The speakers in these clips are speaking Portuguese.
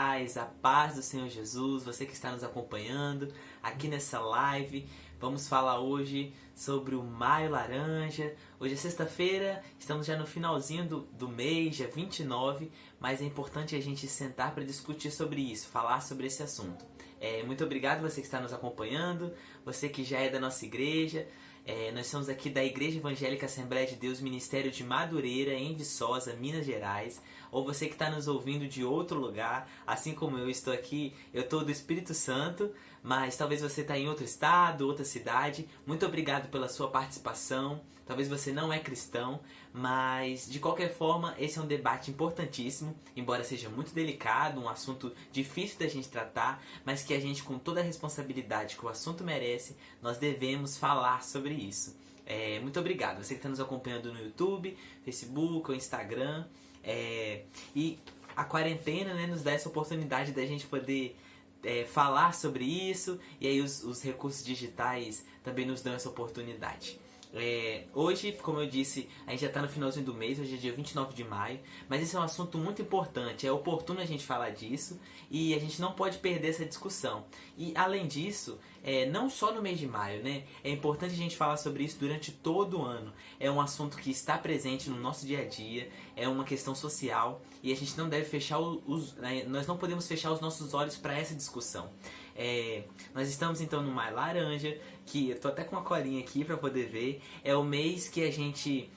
a paz do Senhor Jesus, você que está nos acompanhando aqui nessa live. Vamos falar hoje sobre o Maio Laranja. Hoje é sexta-feira, estamos já no finalzinho do mês, dia 29, mas é importante a gente sentar para discutir sobre isso, falar sobre esse assunto. Muito obrigado você que está nos acompanhando, você que já é da nossa igreja. Nós somos aqui da Igreja Evangélica Assembleia de Deus, Ministério de Madureira, em Viçosa, Minas Gerais. Ou você que está nos ouvindo de outro lugar, assim como eu estou aqui, eu estou do Espírito Santo, mas talvez você está em outro estado, outra cidade. Muito obrigado pela sua participação. Talvez você não é cristão, mas de qualquer forma esse é um debate importantíssimo, embora seja muito delicado, um assunto difícil da gente tratar, mas que a gente, com toda a responsabilidade que o assunto merece, nós devemos falar sobre isso. Muito obrigado, você que está nos acompanhando no YouTube, Facebook ou Instagram. E a quarentena, né, nos dá essa oportunidade da gente poder falar sobre isso, e aí os recursos digitais também nos dão essa oportunidade. Hoje, como eu disse, a gente já está no finalzinho do mês, hoje é dia 29 de maio, mas esse é um assunto muito importante, é oportuno a gente falar disso e a gente não pode perder essa discussão. E além disso, não só no mês de maio, né? É importante a gente falar sobre isso durante todo o ano. É um assunto que está presente no nosso dia a dia, é uma questão social e a gente não deve fechar nós não podemos fechar os nossos olhos para essa discussão. Nós estamos então no Maio Laranja, que eu tô até com uma colinha aqui para poder ver. É o mês que a gente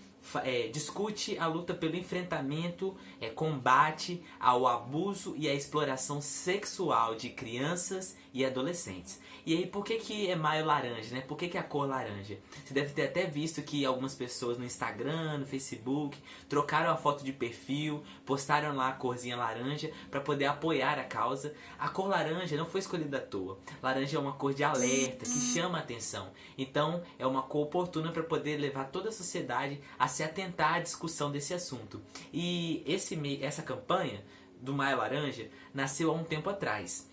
discute a luta pelo enfrentamento, combate ao abuso e à exploração sexual de crianças e adolescentes. E aí, por que é Maio Laranja, né? Por que é a cor laranja? Você deve ter até visto que algumas pessoas no Instagram, no Facebook, trocaram a foto de perfil, postaram lá a corzinha laranja para poder apoiar a causa. A cor laranja não foi escolhida à toa. Laranja é uma cor de alerta, que chama a atenção. Então, é uma cor oportuna para poder levar toda a sociedade a se atentar à discussão desse assunto. E essa campanha do Maio Laranja nasceu há um tempo atrás.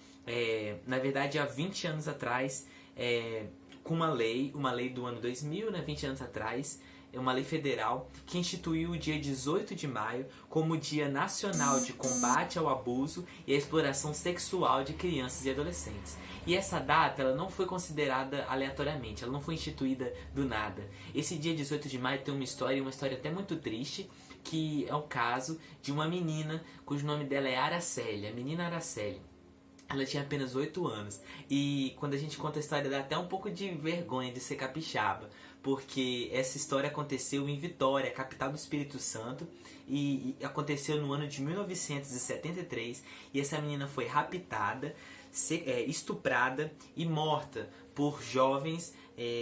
Na verdade, há 20 anos atrás, com uma lei do ano 2000, né, 20 anos atrás, uma lei federal que instituiu o dia 18 de maio como Dia Nacional de Combate ao Abuso e à Exploração Sexual de Crianças e Adolescentes. E essa data ela não foi considerada aleatoriamente, ela não foi instituída do nada. Esse dia 18 de maio tem uma história até muito triste, que é o caso de uma menina cujo nome dela é Araceli, a menina Araceli. Ela tinha apenas 8 anos e quando a gente conta a história dá até um pouco de vergonha de ser capixaba, porque essa história aconteceu em Vitória, capital do Espírito Santo, e aconteceu no ano de 1973 e essa menina foi raptada, estuprada e morta por jovens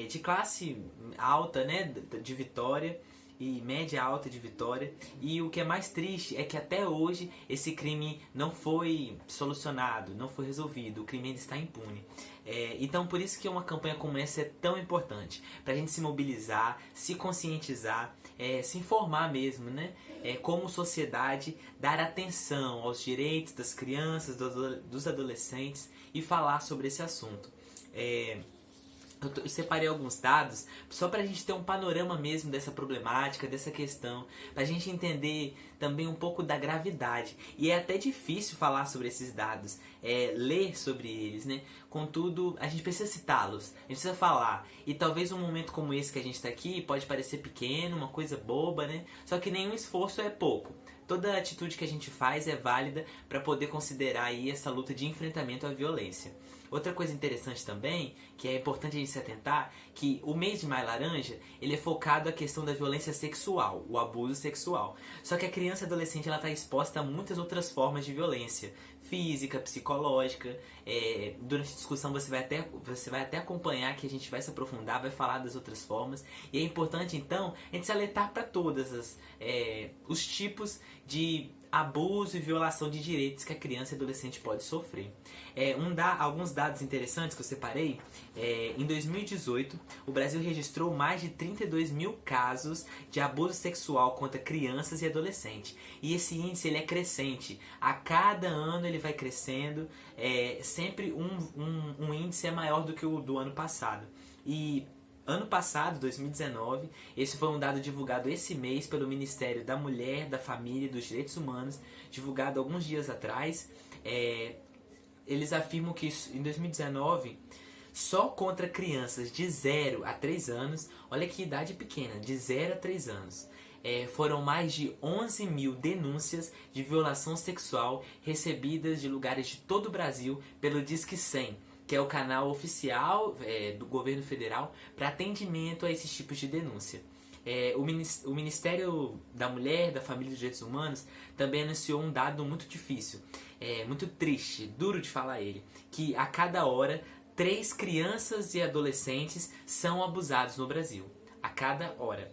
de classe alta, né, de Vitória, e média alta de Vitória. E o que é mais triste é que até hoje esse crime não foi solucionado, não foi resolvido, o crime ainda está impune. Então por isso que uma campanha como essa é tão importante, para a gente se mobilizar, se conscientizar, se informar mesmo, né? Como sociedade, dar atenção aos direitos das crianças, dos adolescentes e falar sobre esse assunto. Eu separei alguns dados só para a gente ter um panorama mesmo dessa problemática, dessa questão, para a gente entender também um pouco da gravidade. E é até difícil falar sobre esses dados, ler sobre eles, né? Contudo, a gente precisa citá-los, a gente precisa falar. E talvez um momento como esse que a gente está aqui pode parecer pequeno, uma coisa boba, né? Só que nenhum esforço é pouco. Toda atitude que a gente faz é válida para poder considerar aí essa luta de enfrentamento à violência. Outra coisa interessante também, que é importante a gente se atentar, que o mês de Maio Laranja, ele é focado à questão da violência sexual, o abuso sexual. Só que a criança e adolescente ela está exposta a muitas outras formas de violência, física, psicológica. Durante a discussão você vai até acompanhar que a gente vai se aprofundar, vai falar das outras formas. E é importante então a gente se alertar para todas os tipos de abuso e violação de direitos que a criança e adolescente pode sofrer. Alguns dados interessantes que eu separei. Em 2018, o Brasil registrou mais de 32 mil casos de abuso sexual contra crianças e adolescentes. E esse índice ele é crescente. A cada ano ele vai crescendo. Sempre um índice é maior do que o do ano passado. E ano passado, 2019, esse foi um dado divulgado esse mês pelo Ministério da Mulher, da Família e dos Direitos Humanos, divulgado alguns dias atrás. Eles afirmam que em 2019, só contra crianças de 0 a 3 anos, olha que idade pequena, de 0 a 3 anos, foram mais de 11 mil denúncias de violação sexual recebidas de lugares de todo o Brasil pelo Disque 100, que é o canal oficial do governo federal para atendimento a esses tipos de denúncia. O Ministério da Mulher, da Família e dos Direitos Humanos também anunciou um dado muito difícil, muito triste, duro de falar ele, que a cada hora 3 crianças e adolescentes são abusados no Brasil. A cada hora.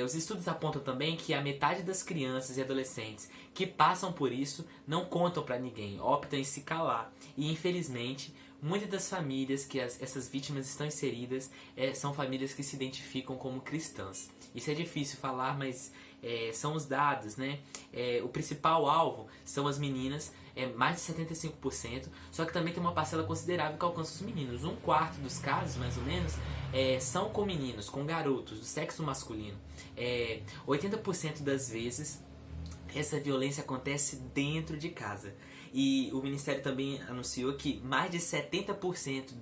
Os estudos apontam também que a metade das crianças e adolescentes que passam por isso não contam para ninguém, optam em se calar. E infelizmente, muitas das famílias que essas vítimas estão inseridas são famílias que se identificam como cristãs. Isso é difícil falar, mas são os dados, né? O principal alvo são as meninas, mais de 75%, só que também tem uma parcela considerável que alcança os meninos. 1/4 dos casos, mais ou menos, são com meninos, com garotos, do sexo masculino. 80% das vezes, essa violência acontece dentro de casa. E o Ministério também anunciou que mais de 70%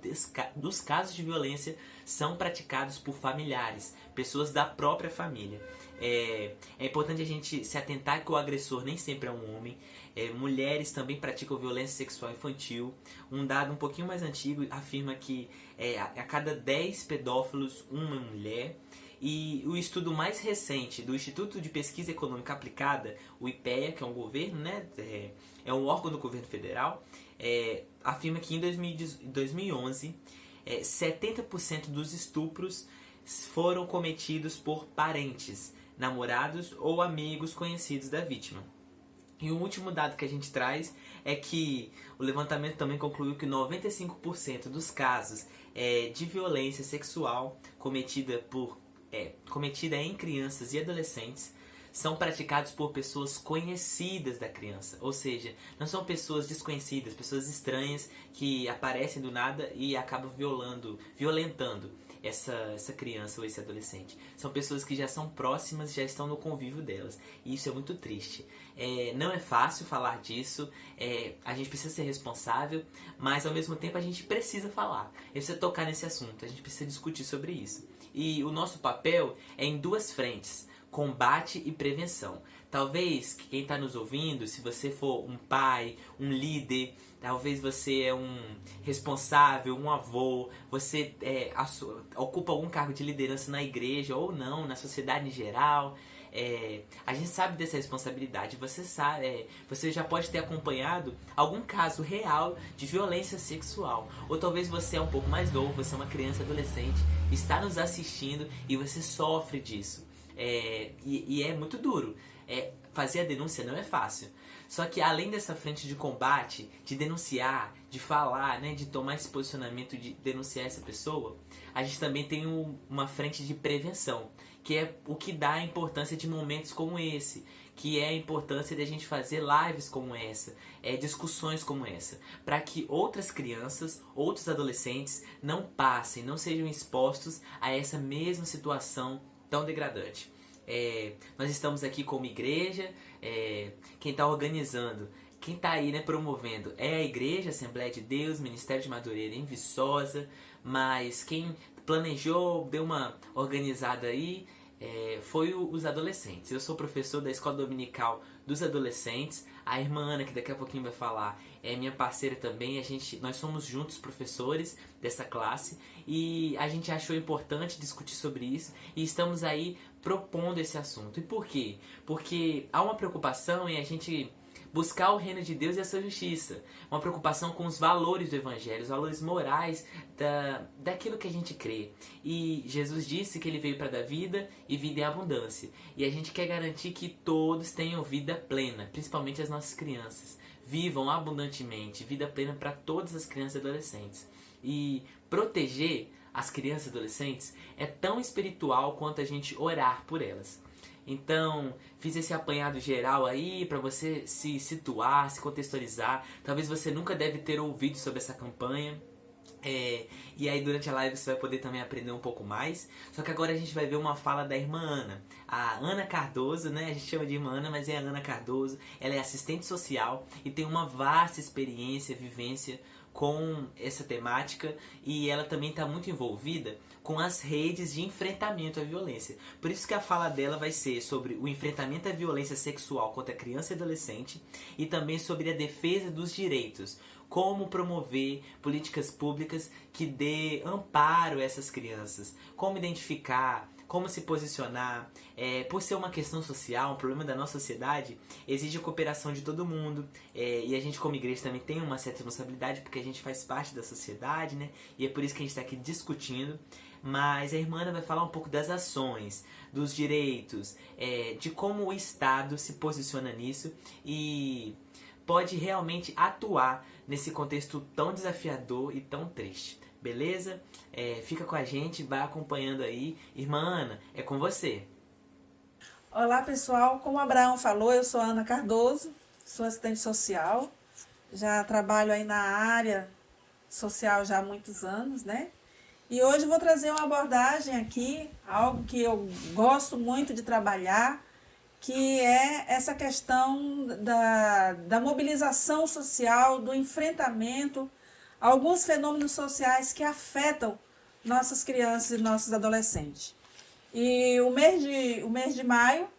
dos casos de violência são praticados por familiares, pessoas da própria família. É importante a gente se atentar que o agressor nem sempre é um homem. Mulheres também praticam violência sexual infantil. Um dado um pouquinho mais antigo afirma que a cada 10 pedófilos, uma é mulher. E o estudo mais recente do Instituto de Pesquisa Econômica Aplicada, o IPEA, que é um governo, né, é um órgão do governo federal, afirma que em 2011, 70% dos estupros foram cometidos por parentes, namorados ou amigos conhecidos da vítima. E o último dado que a gente traz é que o levantamento também concluiu que 95% dos casos de violência sexual cometida em crianças e adolescentes são praticados por pessoas conhecidas da criança, ou seja, não são pessoas desconhecidas, pessoas estranhas que aparecem do nada e acabam violentando essa criança ou esse adolescente. São pessoas que já são próximas, já estão no convívio delas, e isso é muito triste. Não é fácil falar disso, a gente precisa ser responsável, mas ao mesmo tempo a gente precisa falar, a gente precisa tocar nesse assunto, a gente precisa discutir sobre isso. E o nosso papel é em 2 frentes: combate e prevenção. Talvez quem está nos ouvindo, se você for um pai, um líder, talvez você é um responsável, um avô, você ocupa algum cargo de liderança na igreja ou não, na sociedade em geral. A gente sabe dessa responsabilidade. Você já pode ter acompanhado algum caso real de violência sexual. Ou talvez você é um pouco mais novo, você é uma criança, adolescente, está nos assistindo e você sofre disso. E é muito duro. Fazer a denúncia não é fácil. Só que além dessa frente de combate, de denunciar, de falar, né, de tomar esse posicionamento de denunciar essa pessoa, a gente também tem uma frente de prevenção, que é o que dá a importância de momentos como esse, que é a importância de a gente fazer lives como essa, discussões como essa, para que outras crianças, outros adolescentes não passem, não sejam expostos a essa mesma situação tão degradante. Nós estamos aqui como igreja, quem está organizando, quem está aí, né, promovendo é a igreja, Assembleia de Deus, Ministério de Madureira em Viçosa, mas quem planejou, deu uma organizada aí, foi os adolescentes. Eu sou professor da Escola Dominical dos Adolescentes. A irmã Ana, que daqui a pouquinho vai falar, é minha parceira também. Nós somos juntos professores dessa classe e a gente achou importante discutir sobre isso e estamos aí propondo esse assunto. E por quê? Porque há uma preocupação em a gente buscar o reino de Deus e a sua justiça. Uma preocupação com os valores do Evangelho, os valores morais daquilo que a gente crê. E Jesus disse que Ele veio para dar vida e vida em abundância. E a gente quer garantir que todos tenham vida plena, principalmente as nossas crianças. Vivam abundantemente, vida plena para todas as crianças e adolescentes. E proteger as crianças e adolescentes é tão espiritual quanto a gente orar por elas. Então, fiz esse apanhado geral aí para você se situar, se contextualizar. Talvez você nunca deve ter ouvido sobre essa campanha, E aí durante a live você vai poder também aprender um pouco mais. Só que agora a gente vai ver uma fala da irmã Ana. A Ana Cardoso, né? A gente chama de irmã Ana, mas é a Ana Cardoso. Ela é assistente social e tem uma vasta experiência, vivência com essa temática. E ela também está muito envolvida com as redes de enfrentamento à violência. Por isso que a fala dela vai ser sobre o enfrentamento à violência sexual contra criança e adolescente e também sobre a defesa dos direitos. Como promover políticas públicas que dê amparo a essas crianças. Como identificar, como se posicionar. Por ser uma questão social, um problema da nossa sociedade, exige a cooperação de todo mundo. E a gente como igreja também tem uma certa responsabilidade, porque a gente faz parte da sociedade, né? E é por isso que a gente está aqui discutindo. Mas a irmã Ana vai falar um pouco das ações, dos direitos, de como o Estado se posiciona nisso e pode realmente atuar nesse contexto tão desafiador e tão triste. Beleza? Fica com a gente, vai acompanhando aí. Irmã Ana, é com você. Olá pessoal, como o Abraão falou, eu sou a Ana Cardoso, sou assistente social. Já trabalho aí na área social já há muitos anos, né? E hoje vou trazer uma abordagem aqui, algo que eu gosto muito de trabalhar, que é essa questão da mobilização social, do enfrentamento a alguns fenômenos sociais que afetam nossas crianças e nossos adolescentes. E o mês de maio,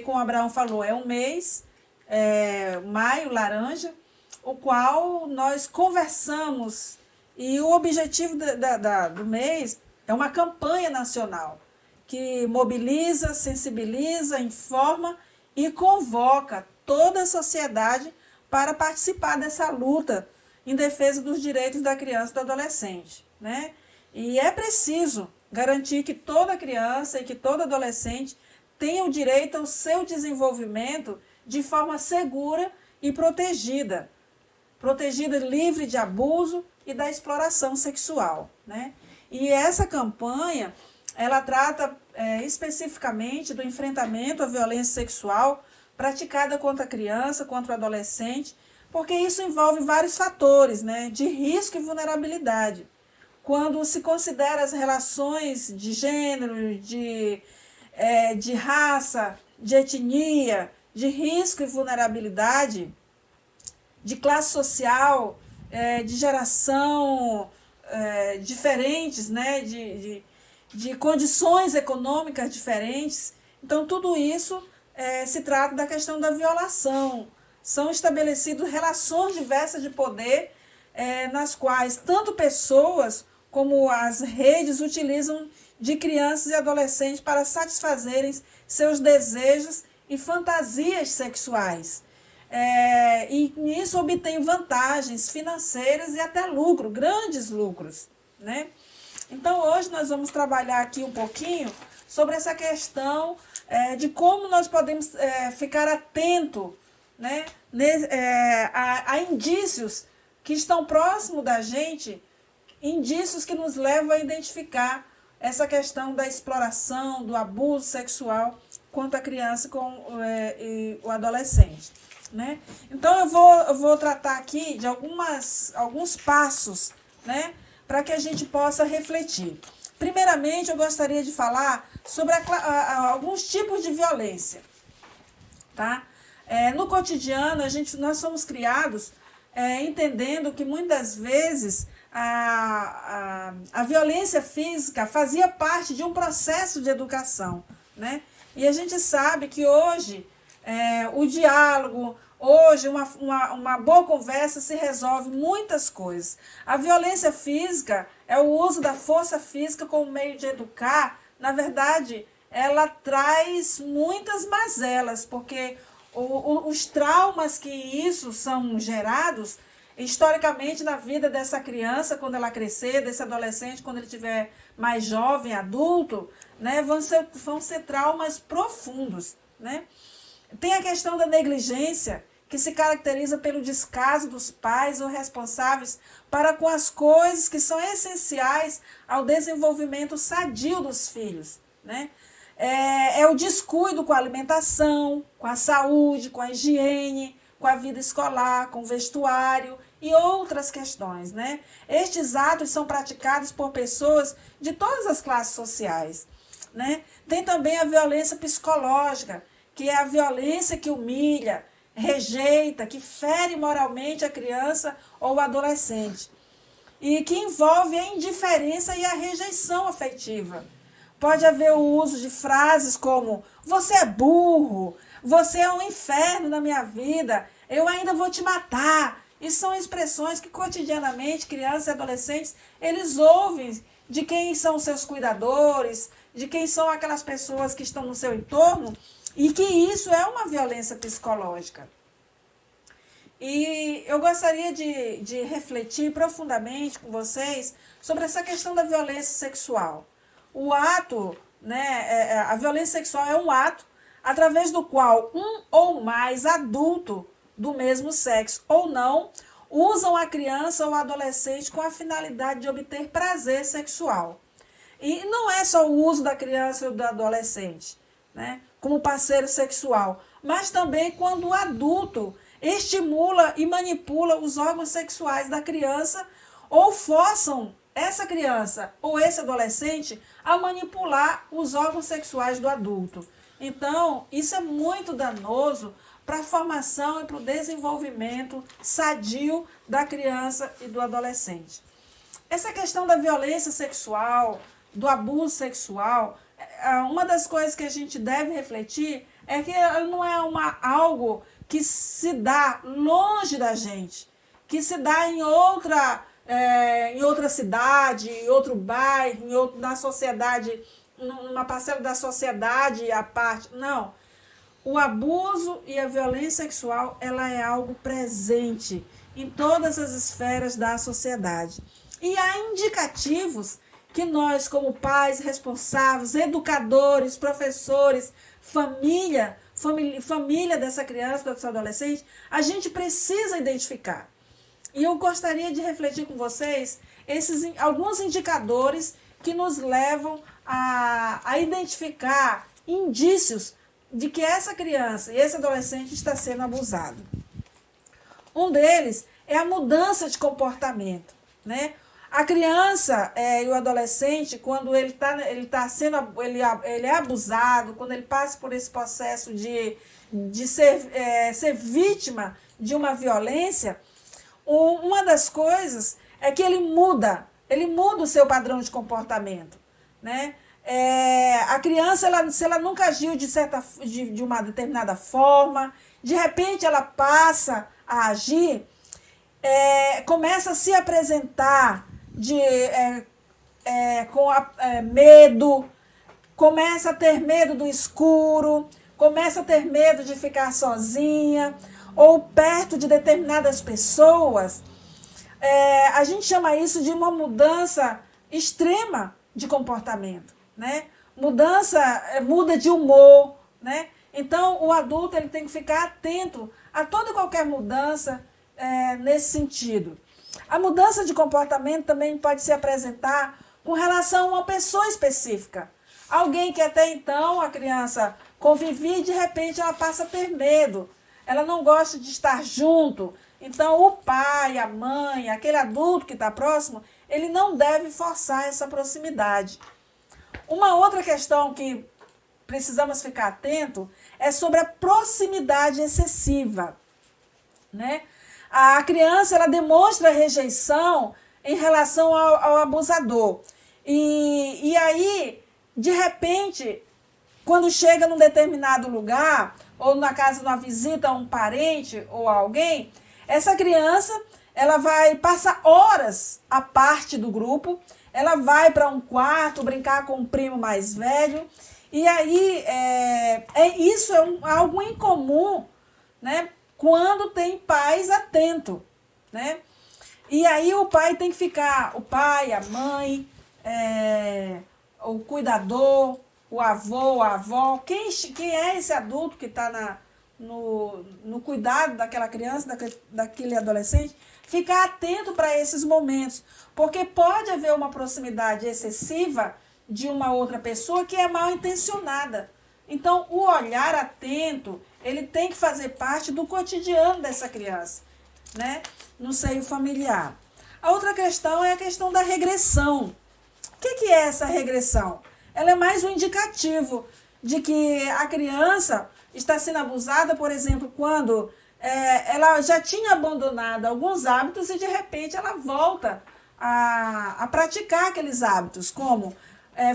como o Abraão falou, é um mês, maio, laranja, o qual nós conversamos, e o objetivo do mês é uma campanha nacional, que mobiliza, sensibiliza, informa e convoca toda a sociedade para participar dessa luta em defesa dos direitos da criança e do adolescente, né? E é preciso garantir que toda criança e que todo adolescente tenha o direito ao seu desenvolvimento de forma segura e protegida, livre de abuso e da exploração sexual, né? E essa campanha ela trata especificamente do enfrentamento à violência sexual praticada contra a criança, contra o adolescente, porque isso envolve vários fatores, né, de risco e vulnerabilidade. Quando se considera as relações de gênero, de raça, de etnia, de risco e vulnerabilidade, de classe social, de geração diferentes, né, de condições econômicas diferentes. Então, tudo isso se trata da questão da violação. São estabelecidas relações diversas de poder, nas quais tanto pessoas como as redes utilizam de crianças e adolescentes para satisfazerem seus desejos e fantasias sexuais. E nisso obtém vantagens financeiras e até lucro, grandes lucros, né? Então, hoje nós vamos trabalhar aqui um pouquinho sobre essa questão de como nós podemos ficar atento, né, a indícios que estão próximos da gente, indícios que nos levam a identificar essa questão da exploração, do abuso sexual contra a criança e o adolescente, né? Então, eu vou tratar aqui de alguns passos, né, para que a gente possa refletir. Primeiramente, eu gostaria de falar sobre alguns tipos de violência. Tá? No cotidiano, nós somos criados entendendo que muitas vezes a violência física fazia parte de um processo de educação, né? E a gente sabe que hoje o diálogo, hoje uma boa conversa se resolve muitas coisas. A violência física é o uso da força física como meio de educar. Na verdade, ela traz muitas mazelas, porque os traumas que isso são gerados historicamente na vida dessa criança, quando ela crescer, desse adolescente, quando ele estiver mais jovem, adulto, né, vão ser traumas profundos, né? Tem a questão da negligência, que se caracteriza pelo descaso dos pais ou responsáveis para com as coisas que são essenciais ao desenvolvimento sadio dos filhos, né? É o descuido com a alimentação, com a saúde, com a higiene, com a vida escolar, com o vestuário e outras questões, né? Estes atos são praticados por pessoas de todas as classes sociais, né? Tem também a violência psicológica, que é a violência que humilha, rejeita, que fere moralmente a criança ou o adolescente e que envolve a indiferença e a rejeição afetiva. Pode haver o uso de frases como você é burro, você é um inferno na minha vida, eu ainda vou te matar. E são expressões que cotidianamente crianças e adolescentes eles ouvem de quem são seus cuidadores, de quem são aquelas pessoas que estão no seu entorno, e que isso é uma violência psicológica. E eu gostaria de refletir profundamente com vocês sobre essa questão da violência sexual. O ato, né, a violência sexual é um ato através do qual um ou mais adulto do mesmo sexo ou não usam a criança ou adolescente com a finalidade de obter prazer sexual. E não é só o uso da criança ou do adolescente, né, como parceiro sexual, mas também quando o adulto estimula e manipula os órgãos sexuais da criança ou forçam essa criança ou esse adolescente a manipular os órgãos sexuais do adulto. Então, isso é muito danoso para a formação e para o desenvolvimento sadio da criança e do adolescente. Essa questão da violência sexual, do abuso sexual, uma das coisas que a gente deve refletir é que não é algo que se dá longe da gente, que se dá em outra cidade, em outro bairro, na sociedade, numa parcela da sociedade à parte. Não. O abuso e a violência sexual, ela é algo presente em todas as esferas da sociedade. E há indicativos que nós, como pais responsáveis, educadores, professores, família dessa criança, desse adolescente, a gente precisa identificar. E eu gostaria de refletir com vocês alguns indicadores que nos levam a identificar indícios de que essa criança e esse adolescente está sendo abusado. Um deles é a mudança de comportamento, né? A criança e o adolescente, quando ele é abusado, quando ele passa por esse processo de ser vítima de uma violência, uma das coisas é que ele muda o seu padrão de comportamento, né? A criança, se ela nunca agiu de uma determinada forma, de repente ela passa a agir, começa a se apresentar com medo, começa a ter medo do escuro, começa a ter medo de ficar sozinha ou perto de determinadas pessoas. A gente chama isso de uma mudança extrema de comportamento, né? Muda de humor, né? Então, o adulto ele tem que ficar atento a toda e qualquer mudança nesse sentido. A mudança de comportamento também pode se apresentar com relação a uma pessoa específica. Alguém que até então a criança convivia e de repente ela passa a ter medo. Ela não gosta de estar junto. Então, o pai, a mãe, aquele adulto que está próximo, ele não deve forçar essa proximidade. Uma outra questão que precisamos ficar atento é sobre a proximidade excessiva, né? A criança ela demonstra rejeição em relação ao abusador. E aí, de repente, quando chega num determinado lugar, ou na casa de uma visita a um parente ou alguém, essa criança ela vai passar horas à parte do grupo, ela vai para um quarto brincar com um primo mais velho, e aí isso é algo incomum, né, quando tem pais atentos, né? E aí o pai tem que ficar, o pai, a mãe, o cuidador, o avô, a avó, quem é esse adulto que está no cuidado daquela criança, daquele adolescente, ficar atento para esses momentos, porque pode haver uma proximidade excessiva de uma outra pessoa que é mal intencionada. Então, o olhar atento, ele tem que fazer parte do cotidiano dessa criança, né? no seio familiar. A outra questão é a questão da regressão. O que é essa regressão? Ela é mais um indicativo de que a criança está sendo abusada, por exemplo, quando ela já tinha abandonado alguns hábitos e de repente ela volta a praticar aqueles hábitos, como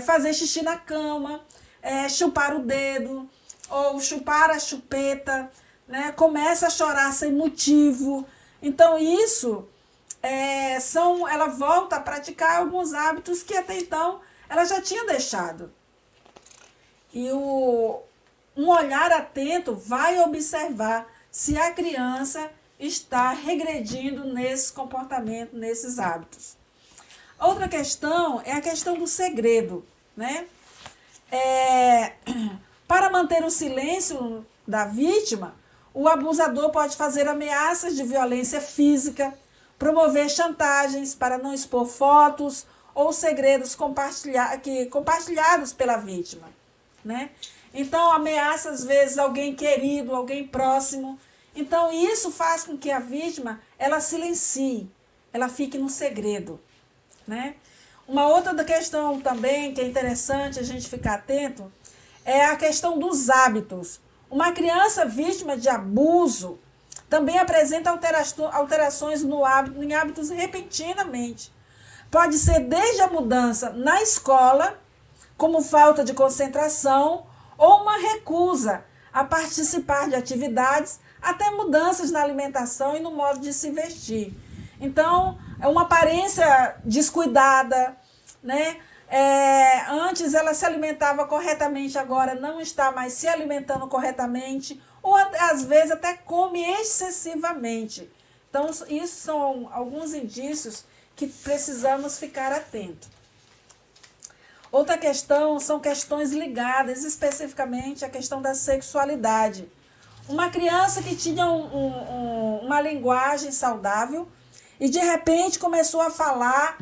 fazer xixi na cama, chupar o dedo ou chupar a chupeta, né? Começa a chorar sem motivo. Então isso ela volta a praticar alguns hábitos que até então ela já tinha deixado. E um olhar atento vai observar se a criança está regredindo nesse comportamento, nesses hábitos. Outra questão é a questão do segredo, né? Para manter o silêncio da vítima, o abusador pode fazer ameaças de violência física, promover chantagens para não expor fotos ou segredos compartilhados pela vítima, né? Então, ameaça às vezes alguém querido, alguém próximo. Então, isso faz com que a vítima, ela silencie, ela fique no segredo, né? Uma outra questão também que é interessante a gente ficar atento é a questão dos hábitos. Uma criança vítima de abuso também apresenta alterações em hábitos repentinamente. Pode ser desde a mudança na escola, como falta de concentração, ou uma recusa a participar de atividades, até mudanças na alimentação e no modo de se vestir. Então, é uma aparência descuidada, né? Antes ela se alimentava corretamente, agora não está mais se alimentando corretamente, ou às vezes até come excessivamente. Então, isso são alguns indícios que precisamos ficar atentos. Outra questão são questões ligadas especificamente à questão da sexualidade. Uma criança que tinha uma linguagem saudável e de repente começou a falar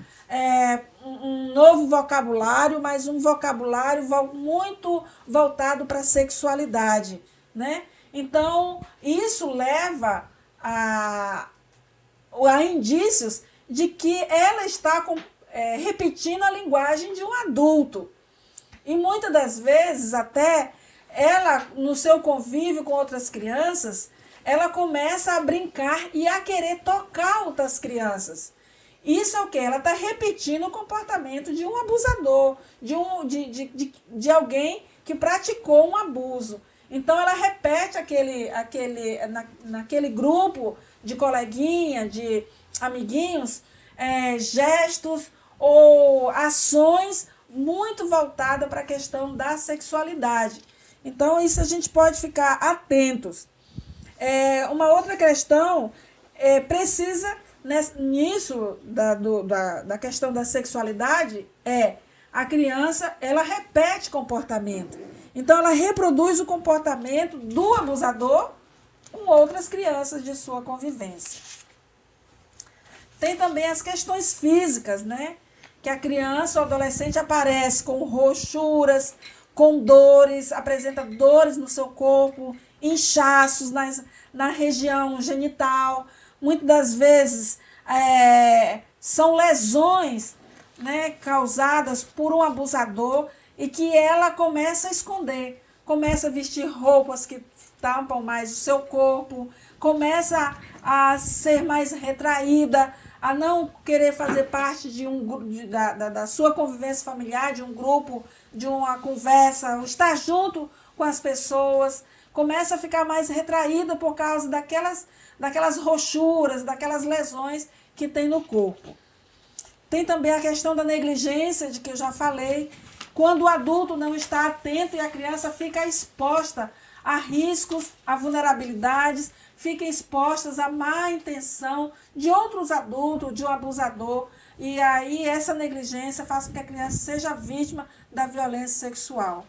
um novo vocabulário, mas um vocabulário muito voltado para a sexualidade, né? Então, isso leva a indícios de que ela está repetindo a linguagem de um adulto. E muitas das vezes, até ela, no seu convívio com outras crianças, ela começa a brincar e a querer tocar outras crianças. Isso é o quê? Ela está repetindo o comportamento de um abusador, de alguém que praticou um abuso. Então, ela repete naquele grupo de coleguinha, de amiguinhos, gestos ou ações muito voltadas para a questão da sexualidade. Então, isso a gente pode ficar atentos. Uma outra questão precisa, nisso da questão da sexualidade, a criança, ela repete comportamento. Então, ela reproduz o comportamento do abusador com outras crianças de sua convivência. Tem também as questões físicas, né? Que a criança ou adolescente aparece com roxuras, com dores, apresenta dores no seu corpo, inchaços na região genital. Muitas das vezes são lesões, né, causadas por um abusador e que ela começa a esconder. Começa a vestir roupas que tampam mais o seu corpo, começa a ser mais retraída, a não querer fazer parte da sua convivência familiar, de um grupo, de uma conversa, estar junto com as pessoas, começa a ficar mais retraída por causa daquelas rochuras, daquelas lesões que tem no corpo. Tem também a questão da negligência, de que eu já falei, quando o adulto não está atento e a criança fica exposta a riscos, a vulnerabilidades, fica exposta à má intenção de outros adultos, de um abusador, e aí essa negligência faz com que a criança seja vítima da violência sexual.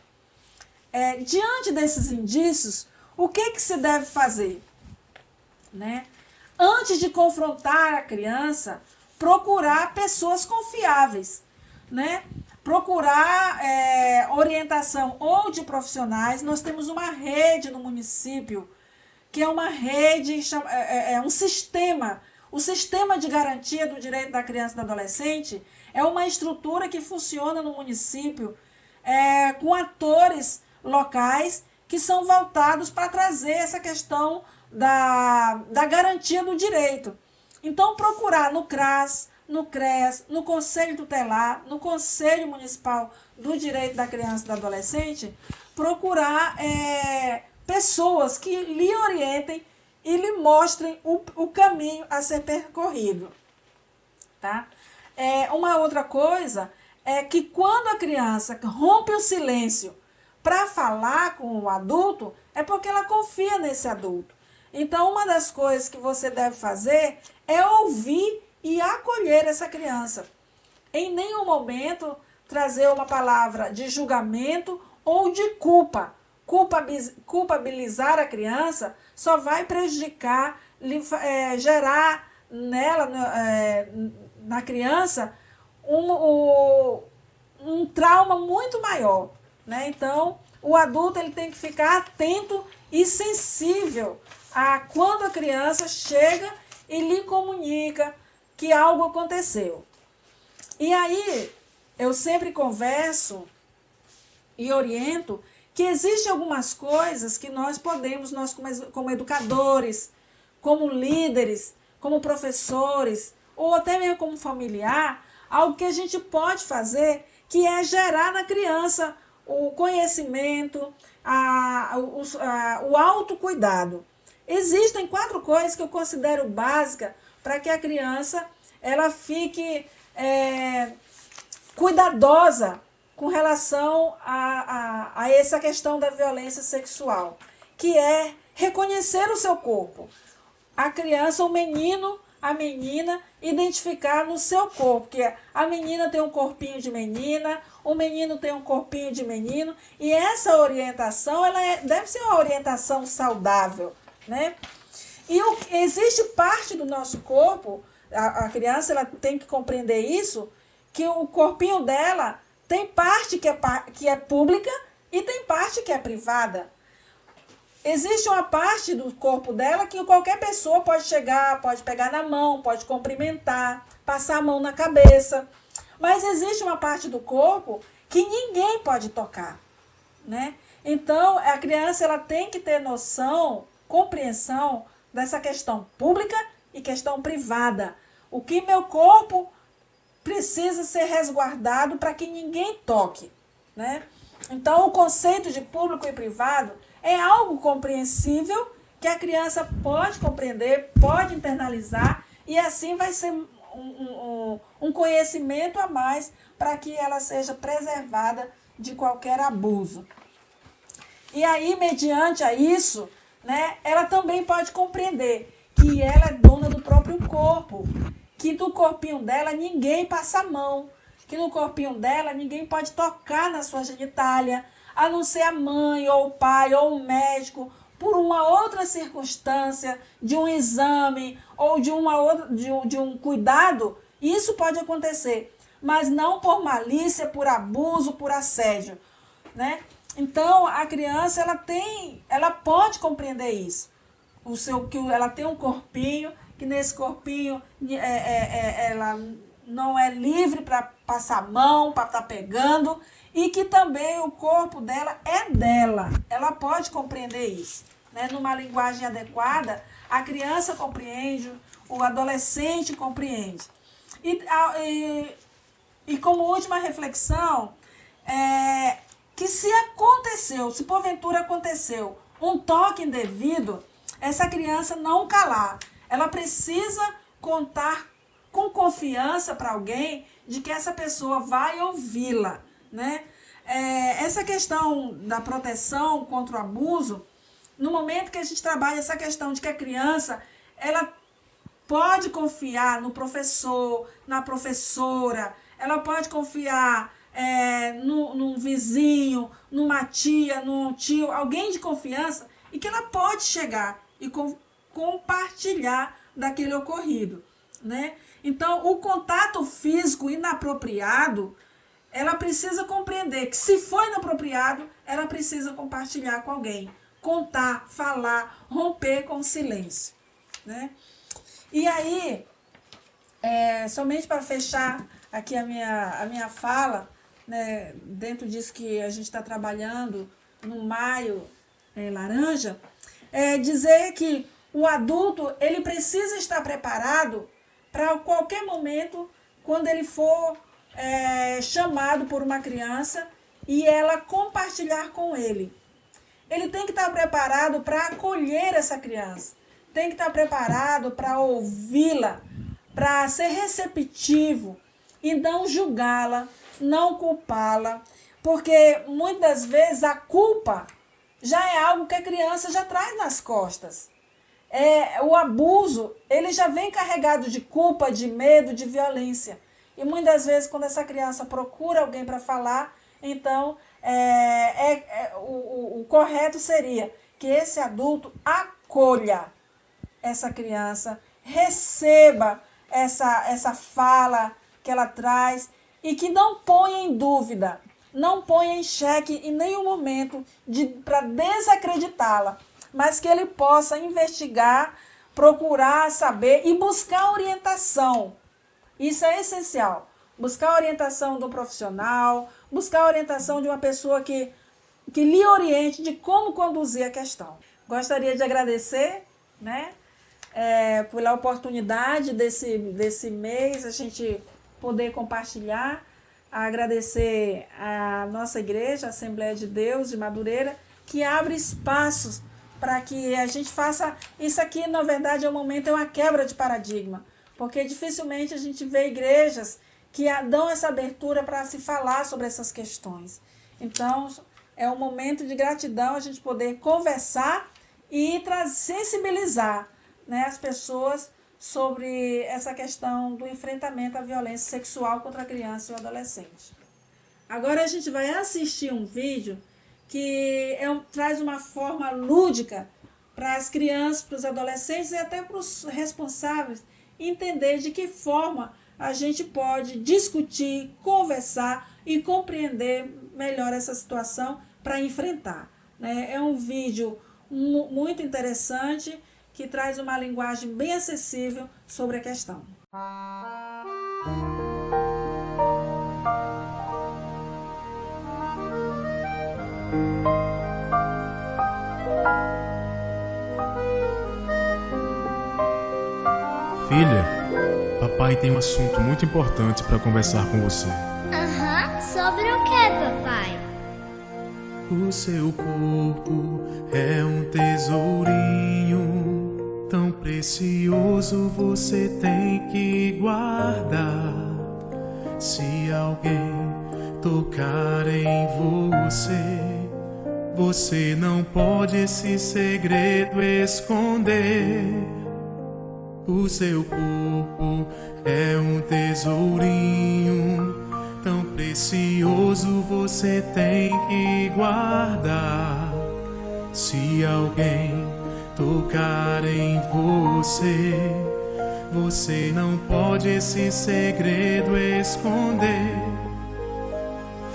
Diante desses indícios, o que se deve fazer? Né? Antes de confrontar a criança, procurar pessoas confiáveis, né? Procurar orientação ou de profissionais. Nós temos uma rede no município, que é uma rede, um sistema O sistema de garantia do direito da criança e do adolescente é uma estrutura que funciona no município com atores locais que são voltados para trazer essa questão da garantia do direito. Então, procurar no CRAS, no CREAS, no Conselho Tutelar, no Conselho Municipal do Direito da Criança e do Adolescente, procurar pessoas que lhe orientem e lhe mostrem o caminho a ser percorrido. Tá? Uma outra coisa é que quando a criança rompe o silêncio para falar com o adulto, é porque ela confia nesse adulto. Então, uma das coisas que você deve fazer é ouvir e acolher essa criança. Em nenhum momento trazer uma palavra de julgamento ou de culpa. Culpabilizar a criança só vai prejudicar, gerar nela, na criança, um trauma muito maior. Né? Então, o adulto ele tem que ficar atento e sensível a quando a criança chega e lhe comunica que algo aconteceu. E aí, eu sempre converso e oriento que existem algumas coisas que nós como educadores, como líderes, como professores, ou até mesmo como familiar, algo que a gente pode fazer, que é gerar na criança o conhecimento, o autocuidado. Existem 4 coisas que eu considero básicas para que a criança ela fique cuidadosa com relação a essa questão da violência sexual, que é reconhecer o seu corpo. A criança, o menino, a menina, identificar no seu corpo, que a menina tem um corpinho de menina, o menino tem um corpinho de menino, e essa orientação deve ser uma orientação saudável, né? E existe parte do nosso corpo, a criança ela tem que compreender isso, que o corpinho dela tem parte que é pública e tem parte que é privada. Existe uma parte do corpo dela que qualquer pessoa pode chegar, pode pegar na mão, pode cumprimentar, passar a mão na cabeça. Mas existe uma parte do corpo que ninguém pode tocar, né? Então, a criança ela tem que ter noção, compreensão dessa questão pública e questão privada. O que meu corpo precisa ser resguardado para que ninguém toque, né? Então, o conceito de público e privado é algo compreensível que a criança pode compreender, pode internalizar e assim vai ser um conhecimento a mais para que ela seja preservada de qualquer abuso. E aí, mediante a isso, né, ela também pode compreender que ela é dona do próprio corpo, que no corpinho dela ninguém passa a mão, que no corpinho dela ninguém pode tocar na sua genitália, a não ser a mãe, ou o pai, ou o médico, por uma outra circunstância, de um exame, ou de um cuidado, isso pode acontecer, mas não por malícia, por abuso, por assédio, né? Então, a criança, ela pode compreender isso. Que ela tem um corpinho, que nesse corpinho ela não é livre para passar a mão, para estar pegando, e que também o corpo dela é dela. Ela pode compreender isso, né? Numa linguagem adequada, a criança compreende, o adolescente compreende. E como última reflexão, que se porventura aconteceu um toque indevido, essa criança não calar. Ela precisa contar com confiança para alguém de que essa pessoa vai ouvi-la, né? Essa questão da proteção contra o abuso, no momento que a gente trabalha essa questão de que a criança, ela pode confiar no professor, na professora, ela pode confiar num vizinho, numa tia, num tio, alguém de confiança, e que ela pode chegar e compartilhar daquele ocorrido, né? Então, o contato físico inapropriado, ela precisa compreender que se for inapropriado, ela precisa compartilhar com alguém, contar, falar, romper com o silêncio, né? E aí, somente para fechar aqui a minha fala, né, dentro disso que a gente está trabalhando no Maio Laranja, dizer que o adulto ele precisa estar preparado para qualquer momento, quando ele for chamado por uma criança e ela compartilhar com ele. Ele tem que estar preparado para acolher essa criança, tem que estar preparado para ouvi-la, para ser receptivo e não julgá-la, não culpá-la, porque muitas vezes a culpa já é algo que a criança já traz nas costas. O abuso, ele já vem carregado de culpa, de medo, de violência. E muitas vezes, quando essa criança procura alguém para falar, então o correto seria que esse adulto acolha essa criança, receba essa fala que ela traz e que não ponha em dúvida, não ponha em xeque em nenhum momento para desacreditá-la, mas que ele possa investigar, procurar saber e buscar orientação. Isso é essencial. Buscar a orientação do profissional, buscar a orientação de uma pessoa que lhe oriente de como conduzir a questão. Gostaria de agradecer, né, pela oportunidade desse mês, a gente poder compartilhar, agradecer a nossa igreja, a Assembleia de Deus de Madureira, que abre espaços para que a gente faça isso aqui. Na verdade, é uma quebra de paradigma, porque dificilmente a gente vê igrejas que dão essa abertura para se falar sobre essas questões. Então, é um momento de gratidão a gente poder conversar e sensibilizar, né, as pessoas sobre essa questão do enfrentamento à violência sexual contra a criança e o adolescente. Agora a gente vai assistir um vídeo que traz uma forma lúdica para as crianças, para os adolescentes e até para os responsáveis entender de que forma a gente pode discutir, conversar e compreender melhor essa situação para enfrentar, né? É um vídeo muito interessante que traz uma linguagem bem acessível sobre a questão. Filha, papai tem um assunto muito importante para conversar com você. Sobre o que, papai? O seu corpo é um tesourinho tão precioso, você tem que guardar. Se alguém tocar em você não pode esse segredo esconder. O seu corpo é um tesourinho tão precioso, você tem que guardar. Se alguém tocar em você não pode esse segredo esconder.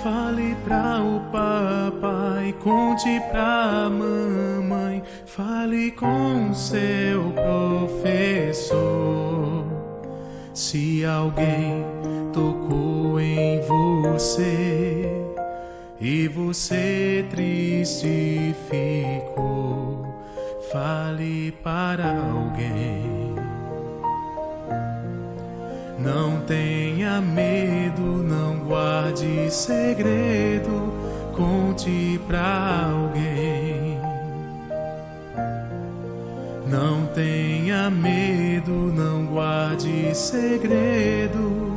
Fale pra o papai, conte pra mamãe, fale com seu professor. Se alguém tocou em você e você triste ficou, fale para alguém. Não tenha medo, não guarde segredo, conte pra alguém. Não tenha medo, não guarde segredo.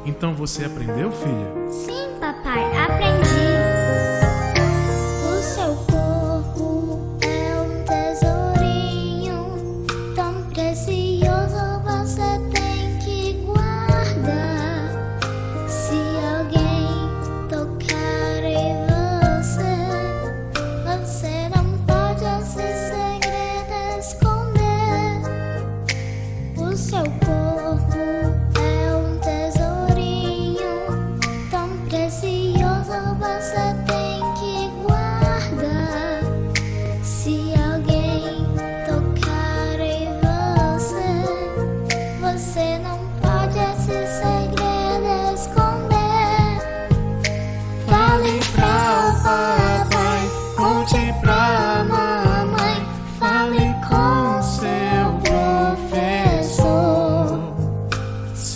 Então você aprendeu, filha? Sim, papai, aprendi. O seu corpo é um tesourinho tão precioso, você tem que guardar. Se alguém tocar em você não pode esse segredo esconder. O seu corpo é um tesourinho tão precioso,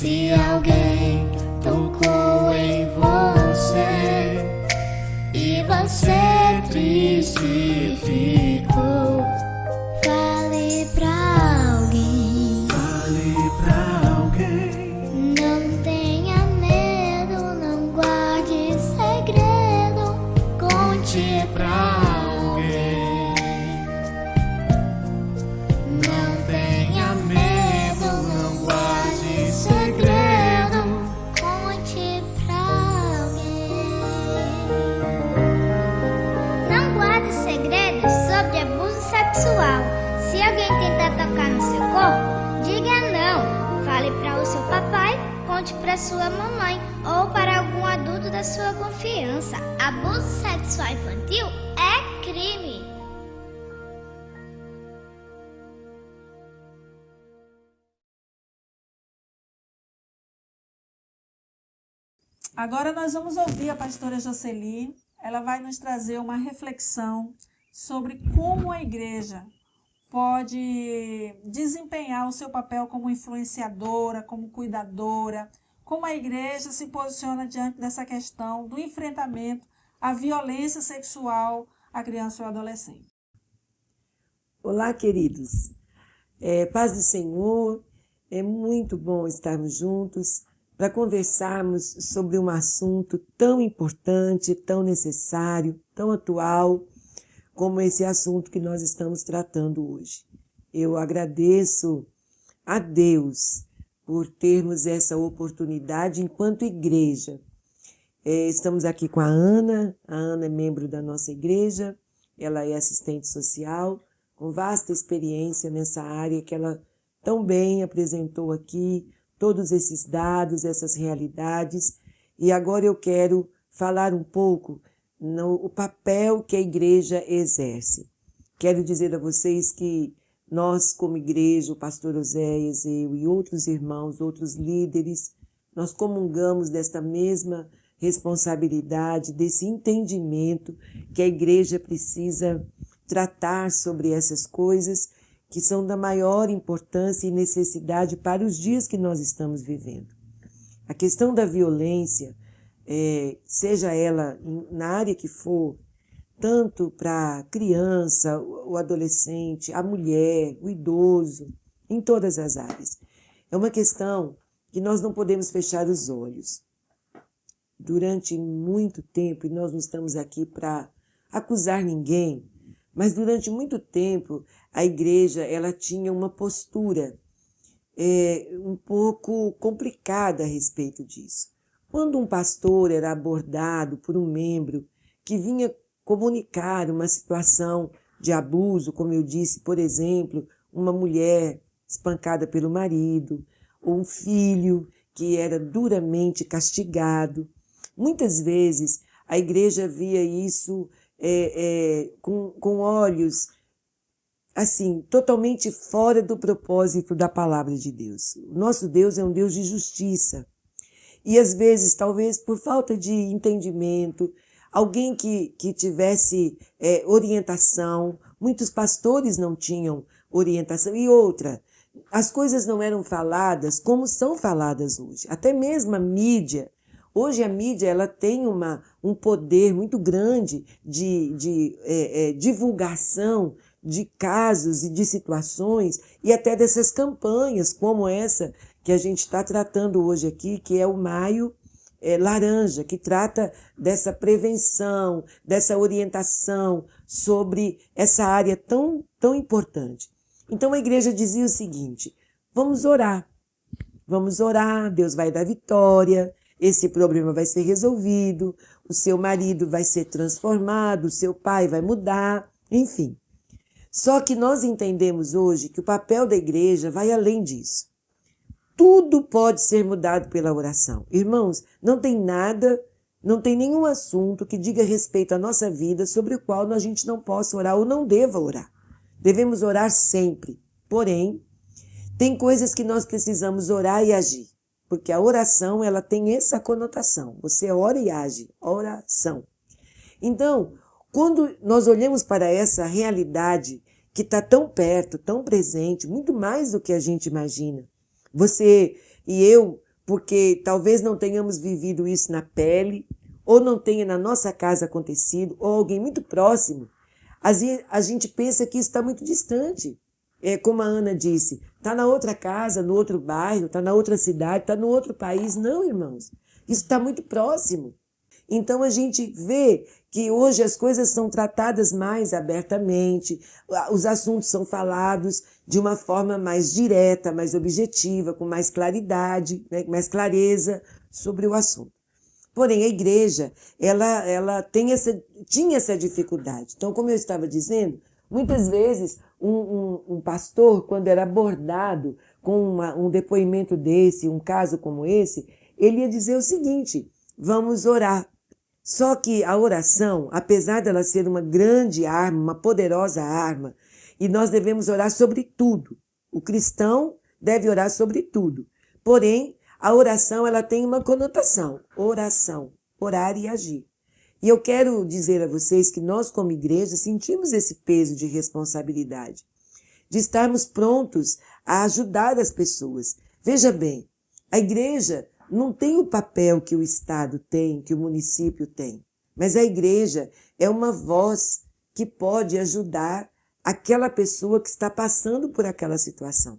Se alguém tocou em você e você triste ficou, fale pra alguém. Fale pra alguém. Não tenha medo, não guarde segredo, conte pra alguém. Não tenha medo, não guarde segredo. Conte pra alguém. Não guarde segredos sobre abuso sexual. Se alguém tentar tocar no seu corpo, diga não. Fale para o seu papai, conte para sua mamãe ou para algum adulto da sua confiança. Abuso sexual infantil é crime. Agora nós vamos ouvir a pastora Jocely. Ela vai nos trazer uma reflexão sobre como a igreja pode desempenhar o seu papel como influenciadora, como cuidadora, como a igreja se posiciona diante dessa questão do enfrentamento à violência sexual à criança ou adolescente. Olá, queridos. Paz do Senhor, é muito bom estarmos juntos para conversarmos sobre um assunto tão importante, tão necessário, tão atual, como esse assunto que nós estamos tratando hoje. Eu agradeço a Deus por termos essa oportunidade enquanto igreja. Estamos aqui com a Ana é membro da nossa igreja, ela é assistente social, com vasta experiência nessa área que ela tão bem apresentou aqui, todos esses dados, essas realidades, e agora eu quero falar um pouco no papel que a igreja exerce. Quero dizer a vocês que nós, como igreja, o pastor Oséias, eu e outros irmãos, outros líderes, nós comungamos desta mesma responsabilidade, desse entendimento que a igreja precisa tratar sobre essas coisas que são da maior importância e necessidade para os dias que nós estamos vivendo. A questão da violência, seja ela na área que for, tanto para a criança, o adolescente, a mulher, o idoso, em todas as áreas. É uma questão que nós não podemos fechar os olhos. Durante muito tempo, e nós não estamos aqui para acusar ninguém, mas durante muito tempo a igreja ela tinha uma postura um pouco complicada a respeito disso. Quando um pastor era abordado por um membro que vinha comunicar uma situação de abuso, como eu disse, por exemplo, uma mulher espancada pelo marido, ou um filho que era duramente castigado, muitas vezes a igreja via isso com olhos assim, totalmente fora do propósito da palavra de Deus. O nosso Deus é um Deus de justiça. E às vezes, talvez por falta de entendimento, alguém que tivesse orientação, muitos pastores não tinham orientação. E outra, as coisas não eram faladas como são faladas hoje. Até mesmo a mídia. Hoje a mídia ela tem um poder muito grande de divulgação de casos e de situações e até dessas campanhas como essa que a gente está tratando hoje aqui, que é o Maio Laranja, que trata dessa prevenção, dessa orientação sobre essa área tão, tão importante. Então a igreja dizia o seguinte: vamos orar, Deus vai dar vitória, esse problema vai ser resolvido, o seu marido vai ser transformado, o seu pai vai mudar, enfim. Só que nós entendemos hoje que o papel da igreja vai além disso. Tudo pode ser mudado pela oração. Irmãos, não tem nenhum assunto que diga respeito à nossa vida sobre o qual a gente não possa orar ou não deva orar. Devemos orar sempre. Porém, tem coisas que nós precisamos orar e agir. Porque a oração, ela tem essa conotação. Você ora e age. Oração. Então, quando nós olhamos para essa realidade que está tão perto, tão presente, muito mais do que a gente imagina, você e eu porque talvez não tenhamos vivido isso na pele, ou não tenha na nossa casa acontecido, ou alguém muito próximo, a gente pensa que isso está muito distante. Como a Ana disse, está na outra casa, no outro bairro, está na outra cidade, está no outro país. Não, irmãos, isso está muito próximo. Então a gente vê que hoje as coisas são tratadas mais abertamente, os assuntos são falados de uma forma mais direta, mais objetiva, com mais claridade, né, mais clareza sobre o assunto. Porém, a igreja, ela tinha essa dificuldade. Então, como eu estava dizendo, muitas vezes um pastor, quando era abordado com um depoimento desse, um caso como esse, ele ia dizer o seguinte: vamos orar. Só que a oração, apesar dela ser uma grande arma, uma poderosa arma, e nós devemos orar sobre tudo. O cristão deve orar sobre tudo. Porém, a oração ela tem uma conotação. Oração, orar e agir. E eu quero dizer a vocês que nós, como igreja, sentimos esse peso de responsabilidade, de estarmos prontos a ajudar as pessoas. Veja bem, a igreja não tem o papel que o Estado tem, que o município tem, mas a igreja é uma voz que pode ajudar aquela pessoa que está passando por aquela situação.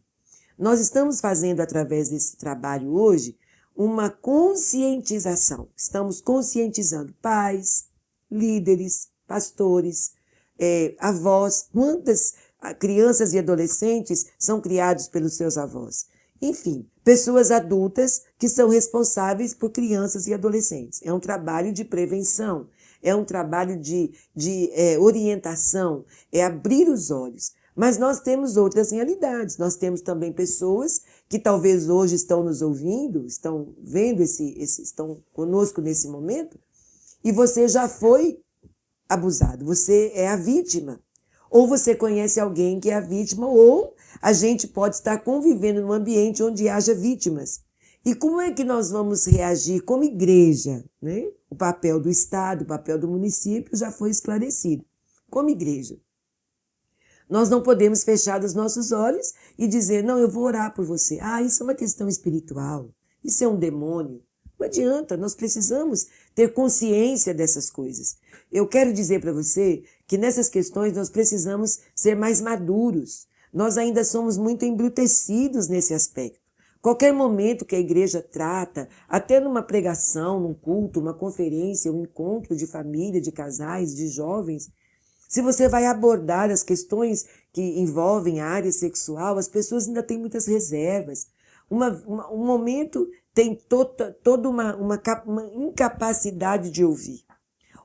Nós estamos fazendo, através desse trabalho hoje, uma conscientização. Estamos conscientizando pais, líderes, pastores, avós. Quantas crianças e adolescentes são criados pelos seus avós? Enfim, pessoas adultas que são responsáveis por crianças e adolescentes. É um trabalho de prevenção, é um trabalho de orientação, é abrir os olhos. Mas nós temos outras realidades. Nós temos também pessoas que talvez hoje estão nos ouvindo, estão vendo estão conosco nesse momento, e você já foi abusado, você é a vítima. Ou você conhece alguém que é a vítima, ou a gente pode estar convivendo num ambiente onde haja vítimas. E como é que nós vamos reagir como igreja, né? O papel do Estado, o papel do município já foi esclarecido. Como igreja, nós não podemos fechar os nossos olhos e dizer, não, eu vou orar por você. Isso é uma questão espiritual, isso é um demônio. Não adianta, nós precisamos ter consciência dessas coisas. Eu quero dizer para você que nessas questões nós precisamos ser mais maduros. Nós ainda somos muito embrutecidos nesse aspecto. Qualquer momento que a igreja trata, até numa pregação, num culto, uma conferência, um encontro de família, de casais, de jovens, se você vai abordar as questões que envolvem a área sexual, as pessoas ainda têm muitas reservas. Um momento tem toda uma incapacidade de ouvir.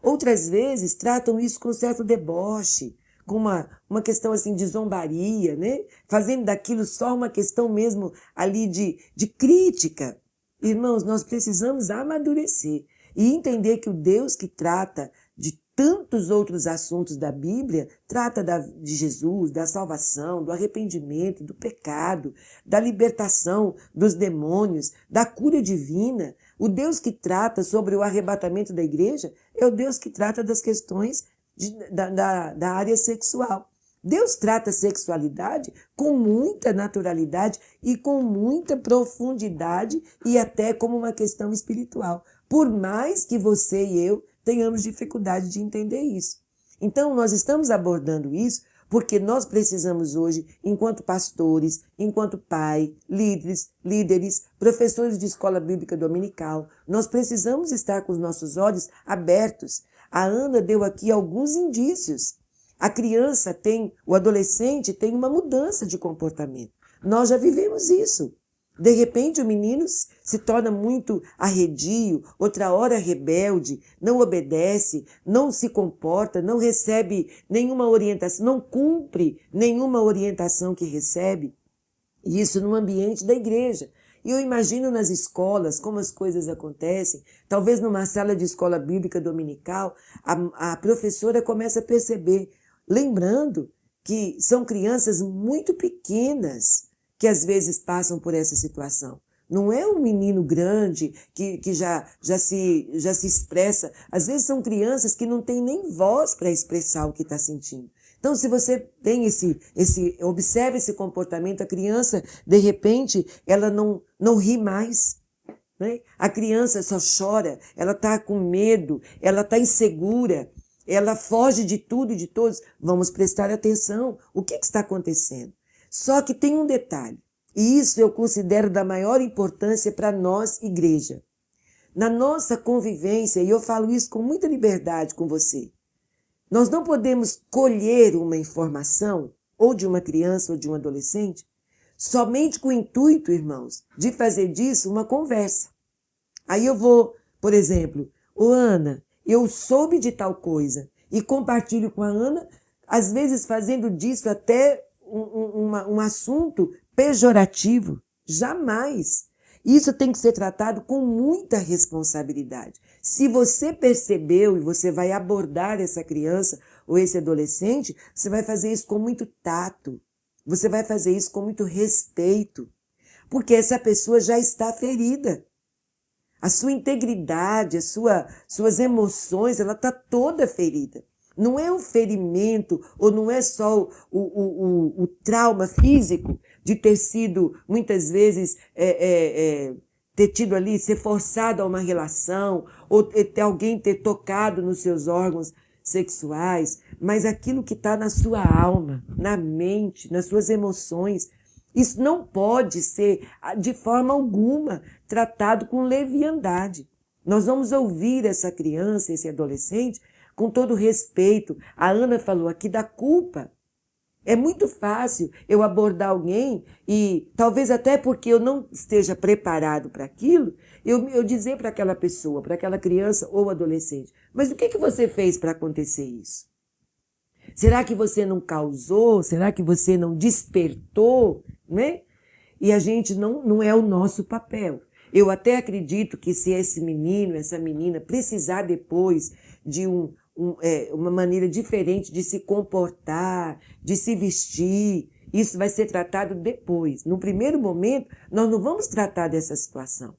Outras vezes tratam isso com certo deboche, com uma questão assim de zombaria, né? Fazendo daquilo só uma questão mesmo ali de crítica. Irmãos, nós precisamos amadurecer e entender que o Deus que trata de tantos outros assuntos da Bíblia, trata de Jesus, da salvação, do arrependimento, do pecado, da libertação dos demônios, da cura divina. O Deus que trata sobre o arrebatamento da igreja é o Deus que trata das questões da área sexual. Deus trata a sexualidade com muita naturalidade e com muita profundidade e até como uma questão espiritual. Por mais que você e eu tenhamos dificuldade de entender isso. Então, nós estamos abordando isso porque nós precisamos hoje, enquanto pastores, enquanto pai, líderes, professores de escola bíblica dominical, nós precisamos estar com os nossos olhos abertos. A Ana deu aqui alguns indícios. A criança o adolescente tem uma mudança de comportamento. Nós já vivemos isso. De repente o menino se torna muito arredio, outra hora rebelde, não obedece, não se comporta, não recebe nenhuma orientação, não cumpre nenhuma orientação que recebe. E isso no ambiente da igreja. E eu imagino nas escolas como as coisas acontecem. Talvez numa sala de escola bíblica dominical, a professora começa a perceber, lembrando que são crianças muito pequenas que às vezes passam por essa situação. Não é um menino grande que já se expressa. Às vezes são crianças que não têm nem voz para expressar o que está sentindo. Então, se você tem observa esse comportamento, a criança, de repente, ela não ri mais. né? A criança só chora, ela está com medo, ela está insegura, ela foge de tudo e de todos. Vamos prestar atenção. O que está acontecendo? Só que tem um detalhe, e isso eu considero da maior importância para nós, igreja. Na nossa convivência, e eu falo isso com muita liberdade com você, nós não podemos colher uma informação, ou de uma criança ou de um adolescente, somente com o intuito, irmãos, de fazer disso uma conversa. Aí eu vou, por exemplo, ô Ana, eu soube de tal coisa, e compartilho com a Ana, às vezes fazendo disso até um assunto pejorativo. Jamais. Isso tem que ser tratado com muita responsabilidade. Se você percebeu e você vai abordar essa criança ou esse adolescente, você vai fazer isso com muito tato. Você vai fazer isso com muito respeito. Porque essa pessoa já está ferida. A sua integridade, suas emoções, ela está toda ferida. Não é o ferimento, ou não é só o trauma físico de ter sido, muitas vezes, ter tido ali, ser forçado a uma relação, ou ter alguém ter tocado nos seus órgãos sexuais, mas aquilo que está na sua alma, na mente, nas suas emoções. Isso não pode ser, de forma alguma, tratado com leviandade. Nós vamos ouvir essa criança, esse adolescente, com todo respeito. A Ana falou aqui da culpa. É muito fácil eu abordar alguém e, talvez até porque eu não esteja preparado para aquilo, eu dizer para aquela pessoa, para aquela criança ou adolescente, mas o que você fez para acontecer isso? Será que você não causou? Será que você não despertou? Né? E a gente não é o nosso papel. Eu até acredito que se esse menino, essa menina precisar depois de uma maneira diferente de se comportar, de se vestir, isso vai ser tratado depois. No primeiro momento, nós não vamos tratar dessa situação.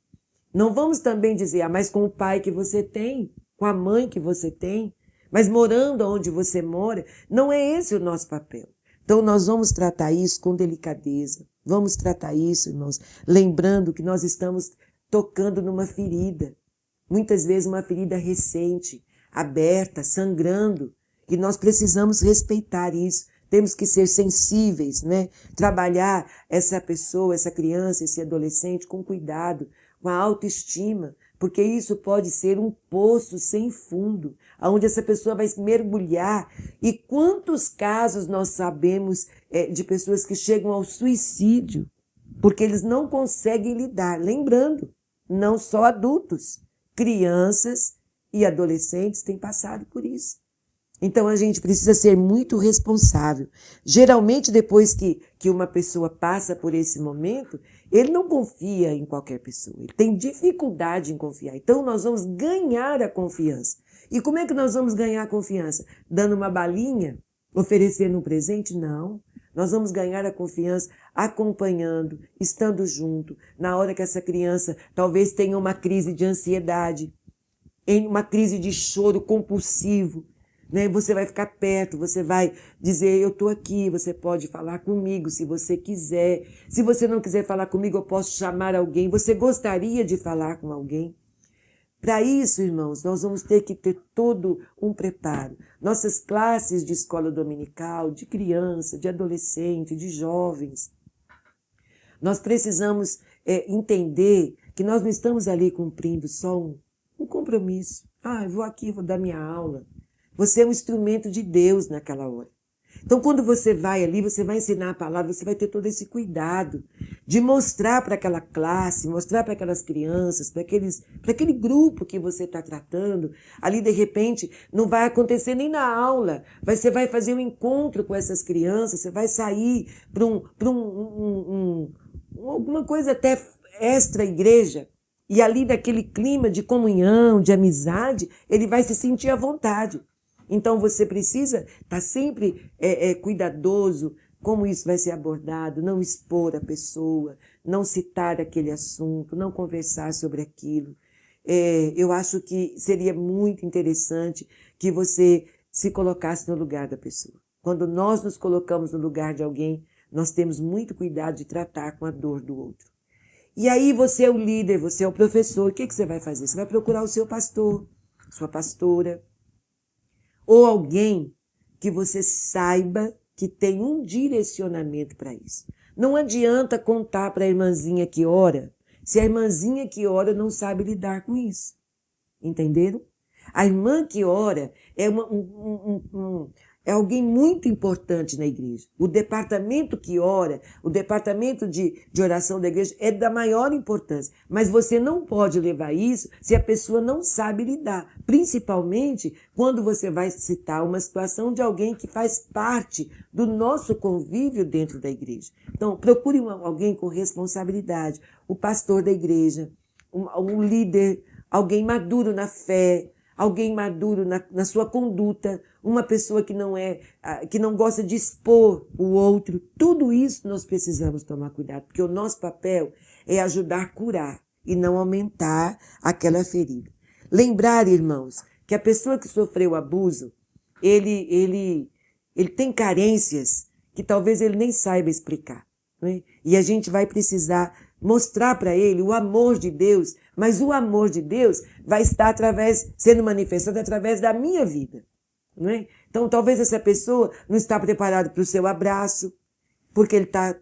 Não vamos também dizer, mas com o pai que você tem, com a mãe que você tem, mas morando onde você mora, não é esse o nosso papel. Então, nós vamos tratar isso com delicadeza. Vamos tratar isso, irmãos, lembrando que nós estamos tocando numa ferida. Muitas vezes uma ferida recente, aberta, sangrando, e nós precisamos respeitar isso. Temos que ser sensíveis, né? Trabalhar essa pessoa, essa criança, esse adolescente com cuidado, com a autoestima, porque isso pode ser um poço sem fundo, onde essa pessoa vai mergulhar. E quantos casos nós sabemos de pessoas que chegam ao suicídio, porque eles não conseguem lidar. Lembrando, não só adultos, crianças e adolescentes têm passado por isso. Então, a gente precisa ser muito responsável. Geralmente, depois que uma pessoa passa por esse momento, ele não confia em qualquer pessoa. Ele tem dificuldade em confiar. Então, nós vamos ganhar a confiança. E como é que nós vamos ganhar a confiança? Dando uma balinha? Oferecendo um presente? Não. Nós vamos ganhar a confiança acompanhando, estando junto, na hora que essa criança talvez tenha uma crise de ansiedade, em uma crise de choro compulsivo. Né? Você vai ficar perto, você vai dizer, eu estou aqui, você pode falar comigo se você quiser. Se você não quiser falar comigo, eu posso chamar alguém. Você gostaria de falar com alguém? Para isso, irmãos, nós vamos ter que ter todo um preparo. Nossas classes de escola dominical, de criança, de adolescente, de jovens, nós precisamos entender que nós não estamos ali cumprindo só um compromisso. Eu vou aqui, vou dar minha aula. Você é um instrumento de Deus naquela hora. Então, quando você vai ali, você vai ensinar a palavra, você vai ter todo esse cuidado de mostrar para aquela classe, mostrar para aquelas crianças, para aquele grupo que você está tratando. Ali, de repente, não vai acontecer nem na aula. Você vai fazer um encontro com essas crianças, você vai sair para alguma coisa até extra-igreja. E ali, daquele clima de comunhão, de amizade, ele vai se sentir à vontade. Então, você precisa estar sempre cuidadoso como isso vai ser abordado, não expor a pessoa, não citar aquele assunto, não conversar sobre aquilo. Eu acho que seria muito interessante que você se colocasse no lugar da pessoa. Quando nós nos colocamos no lugar de alguém, nós temos muito cuidado de tratar com a dor do outro. E aí você é o líder, você é o professor, o que você vai fazer? Você vai procurar o seu pastor, sua pastora, ou alguém que você saiba que tem um direcionamento para isso. Não adianta contar para a irmãzinha que ora, se a irmãzinha que ora não sabe lidar com isso. Entenderam? A irmã que ora é, é alguém muito importante na igreja. O departamento que ora, o departamento de oração da igreja é da maior importância. Mas você não pode levar isso se a pessoa não sabe lidar. Principalmente quando você vai citar uma situação de alguém que faz parte do nosso convívio dentro da igreja. Então, procure alguém com responsabilidade. O pastor da igreja, um líder, alguém maduro na fé, alguém maduro na sua conduta, uma pessoa que não gosta de expor o outro. Tudo isso nós precisamos tomar cuidado, porque o nosso papel é ajudar a curar e não aumentar aquela ferida. Lembrar, irmãos, que a pessoa que sofreu abuso, ele tem carências que talvez ele nem saiba explicar, né? E a gente vai precisar mostrar para ele o amor de Deus, mas o amor de Deus vai estar sendo manifestado através da minha vida, não é? Então, talvez essa pessoa não está preparada para o seu abraço, porque ele está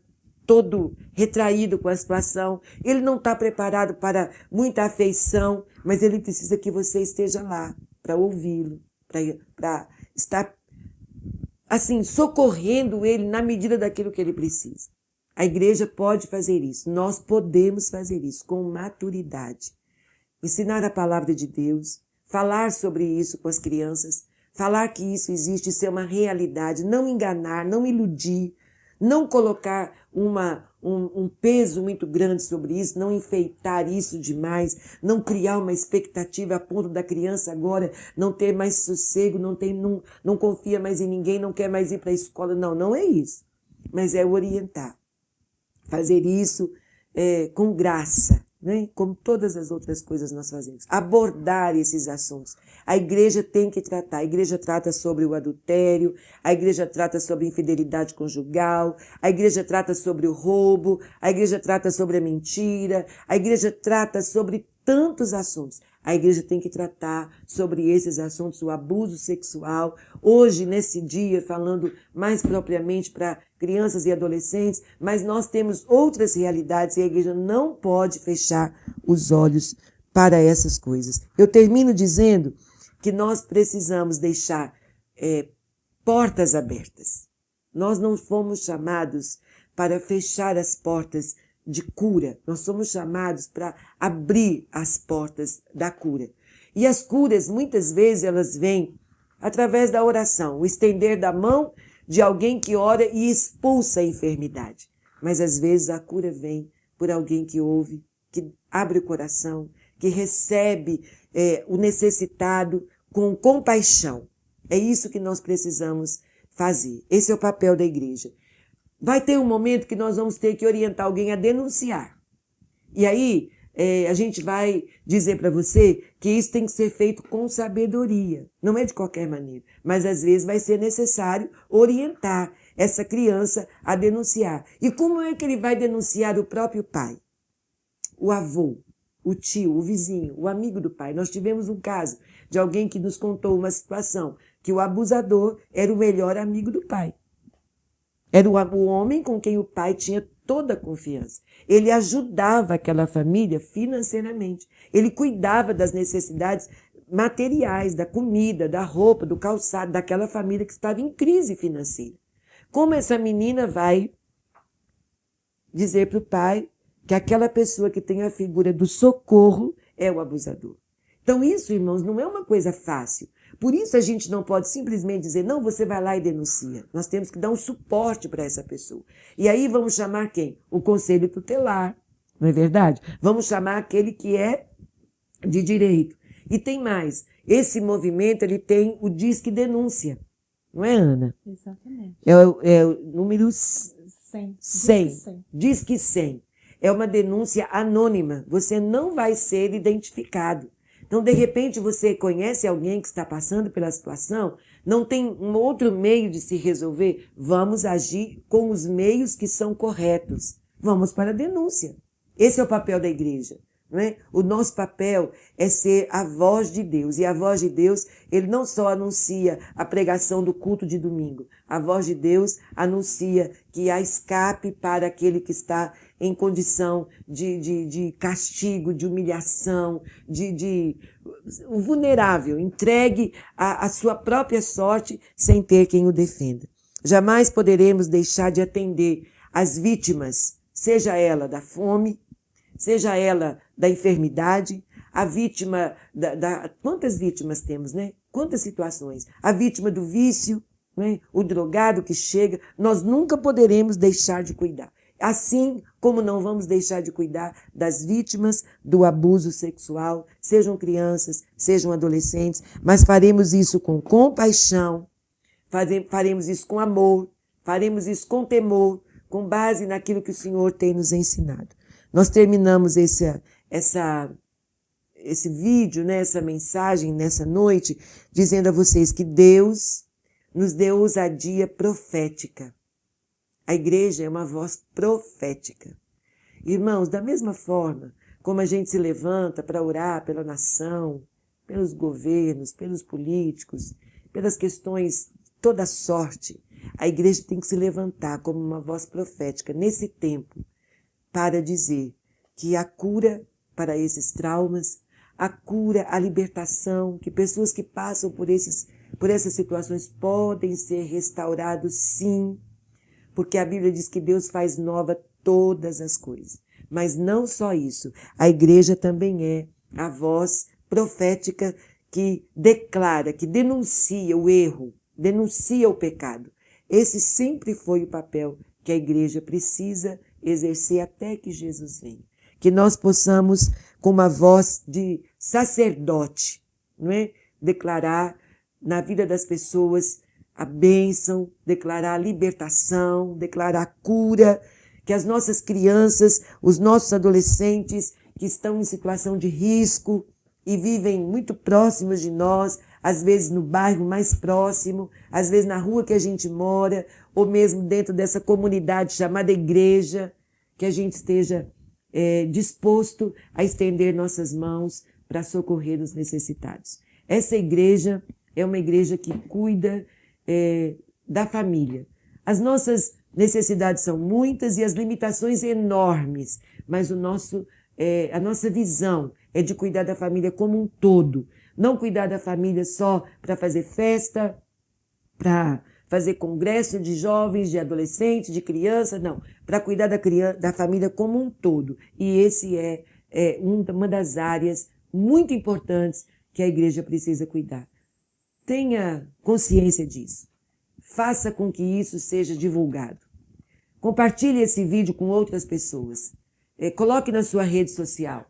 todo retraído com a situação, ele não está preparado para muita afeição, mas ele precisa que você esteja lá para ouvi-lo, para estar, assim, socorrendo ele na medida daquilo que ele precisa. A igreja pode fazer isso, nós podemos fazer isso com maturidade. Ensinar a palavra de Deus, falar sobre isso com as crianças, falar que isso existe, isso é uma realidade, não enganar, não iludir, não colocar um peso muito grande sobre isso, não enfeitar isso demais, não criar uma expectativa a ponto da criança agora não ter mais sossego, não confia mais em ninguém, não quer mais ir para a escola. Não, não é isso, mas é orientar. Fazer isso com graça, né? Como todas as outras coisas nós fazemos. Abordar esses assuntos. A igreja tem que tratar. A igreja trata sobre o adultério, a igreja trata sobre infidelidade conjugal, a igreja trata sobre o roubo, a igreja trata sobre a mentira, a igreja trata sobre tantos assuntos. A igreja tem que tratar sobre esses assuntos, o abuso sexual. Hoje, nesse dia, falando mais propriamente para crianças e adolescentes, mas nós temos outras realidades e a igreja não pode fechar os olhos para essas coisas. Eu termino dizendo que nós precisamos deixar portas abertas. Nós não fomos chamados para fechar as portas de cura. Nós somos chamados para abrir as portas da cura. E as curas, muitas vezes, elas vêm através da oração, o estender da mão de alguém que ora e expulsa a enfermidade. Mas, às vezes, a cura vem por alguém que ouve, que abre o coração, que recebe o necessitado com compaixão. É isso que nós precisamos fazer. Esse é o papel da igreja. Vai ter um momento que nós vamos ter que orientar alguém a denunciar. E aí, a gente vai dizer para você que isso tem que ser feito com sabedoria. Não é de qualquer maneira. Mas, às vezes, vai ser necessário orientar essa criança a denunciar. E como é que ele vai denunciar o próprio pai? O avô, o tio, o vizinho, o amigo do pai. Nós tivemos um caso de alguém que nos contou uma situação que o abusador era o melhor amigo do pai. Era o homem com quem o pai tinha toda a confiança. Ele ajudava aquela família financeiramente. Ele cuidava das necessidades materiais, da comida, da roupa, do calçado, daquela família que estava em crise financeira. Como essa menina vai dizer para o pai que aquela pessoa que tem a figura do socorro é o abusador? Então isso, irmãos, não é uma coisa fácil. Por isso a gente não pode simplesmente dizer, não, você vai lá e denuncia. Nós temos que dar um suporte para essa pessoa. E aí vamos chamar quem? O conselho tutelar, não é verdade? Vamos chamar aquele que é de direito. E tem mais, esse movimento ele tem o Disque Denúncia, não é, Ana? Exatamente. É o número 100. 100. Disque 100. É uma denúncia anônima, você não vai ser identificado. Então, de repente, você conhece alguém que está passando pela situação, não tem um outro meio de se resolver, vamos agir com os meios que são corretos. Vamos para a denúncia. Esse é o papel da igreja. Não é? O nosso papel é ser a voz de Deus. E a voz de Deus, ele não só anuncia a pregação do culto de domingo. A voz de Deus anuncia que há escape para aquele que está em condição de castigo, de humilhação, de vulnerável, entregue à sua própria sorte sem ter quem o defenda. Jamais poderemos deixar de atender as vítimas, seja ela da fome, seja ela da enfermidade, a vítima quantas vítimas temos, né? Quantas situações? A vítima do vício, né? O drogado que chega, nós nunca poderemos deixar de cuidar. Assim como não vamos deixar de cuidar das vítimas do abuso sexual, sejam crianças, sejam adolescentes, mas faremos isso com compaixão, faremos isso com amor, faremos isso com temor, com base naquilo que o Senhor tem nos ensinado. Nós terminamos esse vídeo, né, essa mensagem nessa noite, dizendo a vocês que Deus nos deu ousadia profética. A igreja é uma voz profética. Irmãos, da mesma forma como a gente se levanta para orar pela nação, pelos governos, pelos políticos, pelas questões de toda sorte, a igreja tem que se levantar como uma voz profética nesse tempo, para dizer que a cura para esses traumas, a cura, a libertação, que pessoas que passam por essas situações podem ser restaurados, sim, porque a Bíblia diz que Deus faz nova todas as coisas. Mas não só isso, a igreja também é a voz profética que declara, que denuncia o erro, denuncia o pecado. Esse sempre foi o papel que a igreja precisa exercer até que Jesus venha. Que nós possamos, com uma voz de sacerdote, não é? Declarar na vida das pessoas a bênção, declarar a libertação, declarar a cura, que as nossas crianças, os nossos adolescentes que estão em situação de risco e vivem muito próximos de nós, às vezes no bairro mais próximo, às vezes na rua que a gente mora, ou mesmo dentro dessa comunidade chamada igreja, que a gente esteja disposto a estender nossas mãos para socorrer os necessitados. Essa igreja é uma igreja que cuida da família. As nossas necessidades são muitas e as limitações enormes, mas a nossa visão é de cuidar da família como um todo. Não cuidar da família só para fazer festa, para fazer congresso de jovens, de adolescentes, de crianças, não. Para cuidar da família como um todo. E esse é uma das áreas muito importantes que a igreja precisa cuidar. Tenha consciência disso. Faça com que isso seja divulgado. Compartilhe esse vídeo com outras pessoas. Coloque na sua rede social.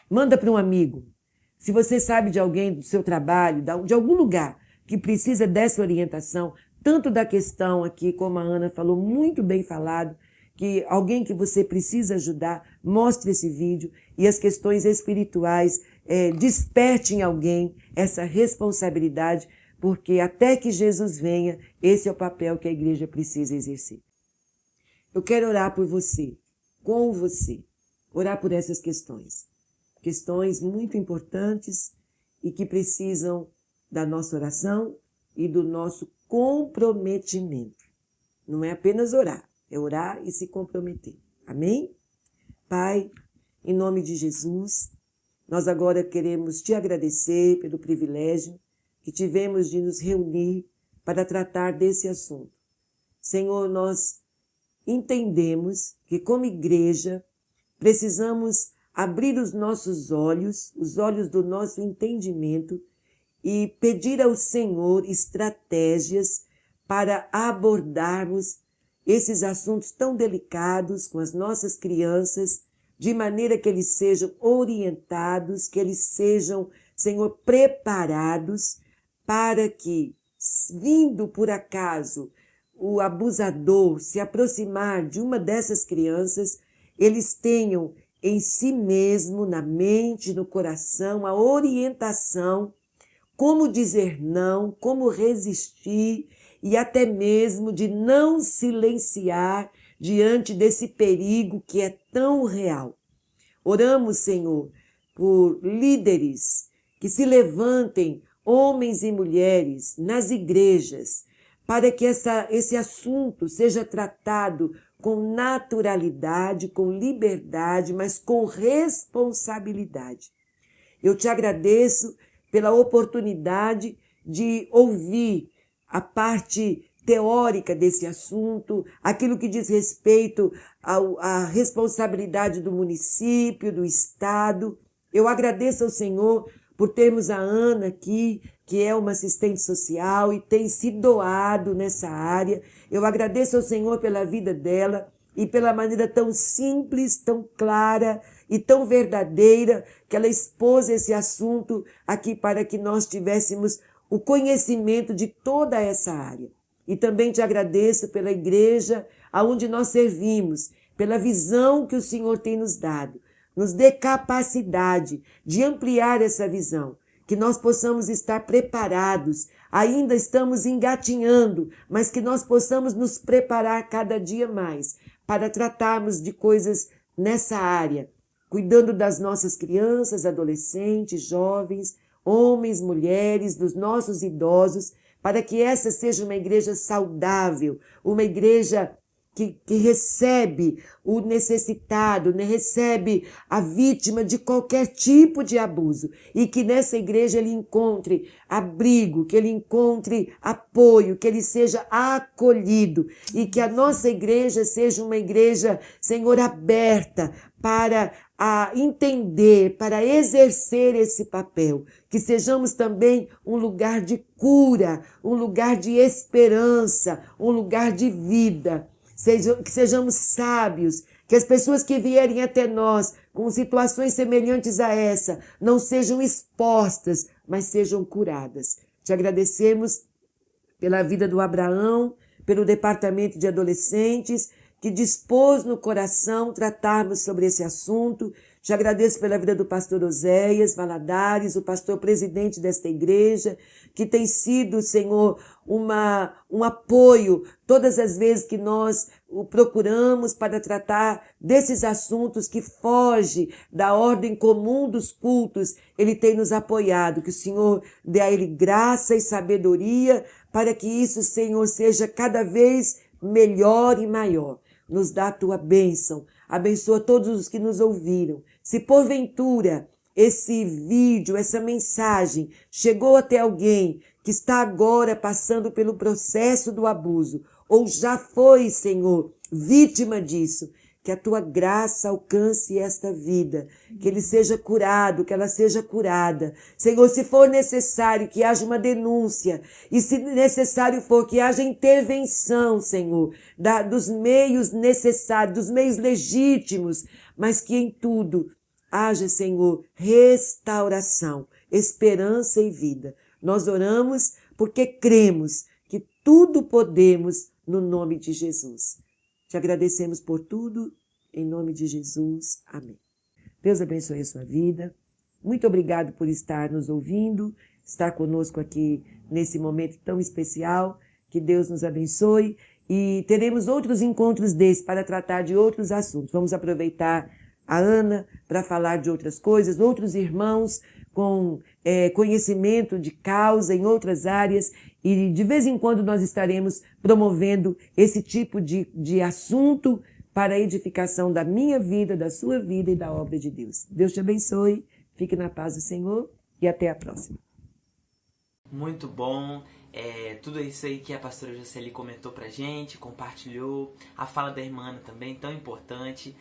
Manda para um amigo. Se você sabe de alguém do seu trabalho, de algum lugar que precisa dessa orientação, tanto da questão aqui, como a Ana falou, muito bem falado, que alguém que você precisa ajudar, mostre esse vídeo e as questões espirituais desperte em alguém essa responsabilidade, porque até que Jesus venha, esse é o papel que a igreja precisa exercer. Eu quero orar por você, com você, orar por essas questões. Questões muito importantes e que precisam da nossa oração e do nosso comprometimento. Não é apenas orar, é orar e se comprometer. Amém? Pai, em nome de Jesus, nós agora queremos te agradecer pelo privilégio que tivemos de nos reunir para tratar desse assunto. Senhor, nós entendemos que como igreja precisamos abrir os nossos olhos, os olhos do nosso entendimento e pedir ao Senhor estratégias para abordarmos esses assuntos tão delicados com as nossas crianças, de maneira que eles sejam orientados, que eles sejam, Senhor, preparados para que, vindo por acaso o abusador se aproximar de uma dessas crianças, eles tenham em si mesmo, na mente, no coração, a orientação, como dizer não, como resistir e até mesmo de não silenciar diante desse perigo que é tão real. Oramos, Senhor, por líderes que se levantem, homens e mulheres, nas igrejas, para que esse assunto seja tratado com naturalidade, com liberdade, mas com responsabilidade. Eu te agradeço pela oportunidade de ouvir a parte teórica desse assunto, aquilo que diz respeito à responsabilidade do município, do Estado. Eu agradeço ao Senhor por termos a Ana aqui, que é uma assistente social e tem se doado nessa área. Eu agradeço ao Senhor pela vida dela e pela maneira tão simples, tão clara e tão verdadeira que ela expôs esse assunto aqui para que nós tivéssemos o conhecimento de toda essa área. E também te agradeço pela igreja aonde nós servimos, pela visão que o Senhor tem nos dado. Nos dê capacidade de ampliar essa visão, que nós possamos estar preparados, ainda estamos engatinhando, mas que nós possamos nos preparar cada dia mais para tratarmos de coisas nessa área, cuidando das nossas crianças, adolescentes, jovens, homens, mulheres, dos nossos idosos, para que essa seja uma igreja saudável, uma igreja que recebe o necessitado, recebe a vítima de qualquer tipo de abuso e que nessa igreja ele encontre abrigo, que ele encontre apoio, que ele seja acolhido e que a nossa igreja seja uma igreja, Senhor, aberta para entender, para exercer esse papel, que sejamos também um lugar de cura, um lugar de esperança, um lugar de vida. Que sejamos sábios, que as pessoas que vierem até nós com situações semelhantes a essa não sejam expostas, mas sejam curadas. Te agradecemos pela vida do Abraão, pelo departamento de adolescentes, que dispôs no coração tratarmos sobre esse assunto. Te agradeço pela vida do pastor Oséias Valadares, o pastor presidente desta igreja, que tem sido, Senhor, um apoio todas as vezes que nós o procuramos para tratar desses assuntos que fogem da ordem comum dos cultos. Ele tem nos apoiado, que o Senhor dê a ele graça e sabedoria para que isso, Senhor, seja cada vez melhor e maior. Nos dá a tua bênção, abençoa todos os que nos ouviram. Se porventura esse vídeo, essa mensagem chegou até alguém que está agora passando pelo processo do abuso ou já foi, Senhor, vítima disso, que a tua graça alcance esta vida, que ele seja curado, que ela seja curada. Senhor, se for necessário que haja uma denúncia e se necessário for que haja intervenção, Senhor, dos meios necessários, dos meios legítimos, mas que em tudo haja, Senhor, restauração, esperança e vida. Nós oramos porque cremos que tudo podemos no nome de Jesus. Te agradecemos por tudo, em nome de Jesus. Amém. Deus abençoe a sua vida. Muito obrigado por estar nos ouvindo, estar conosco aqui nesse momento tão especial. Que Deus nos abençoe e teremos outros encontros desses para tratar de outros assuntos. Vamos aproveitar a Ana para falar de outras coisas, outros irmãos com conhecimento de causa em outras áreas e de vez em quando nós estaremos promovendo esse tipo de assunto para a edificação da minha vida, da sua vida e da obra de Deus. Deus te abençoe, fique na paz do Senhor e até a próxima. Muito bom. Tudo isso aí que a pastora Jocely comentou pra gente, compartilhou, a fala da irmã Ana também, tão importante.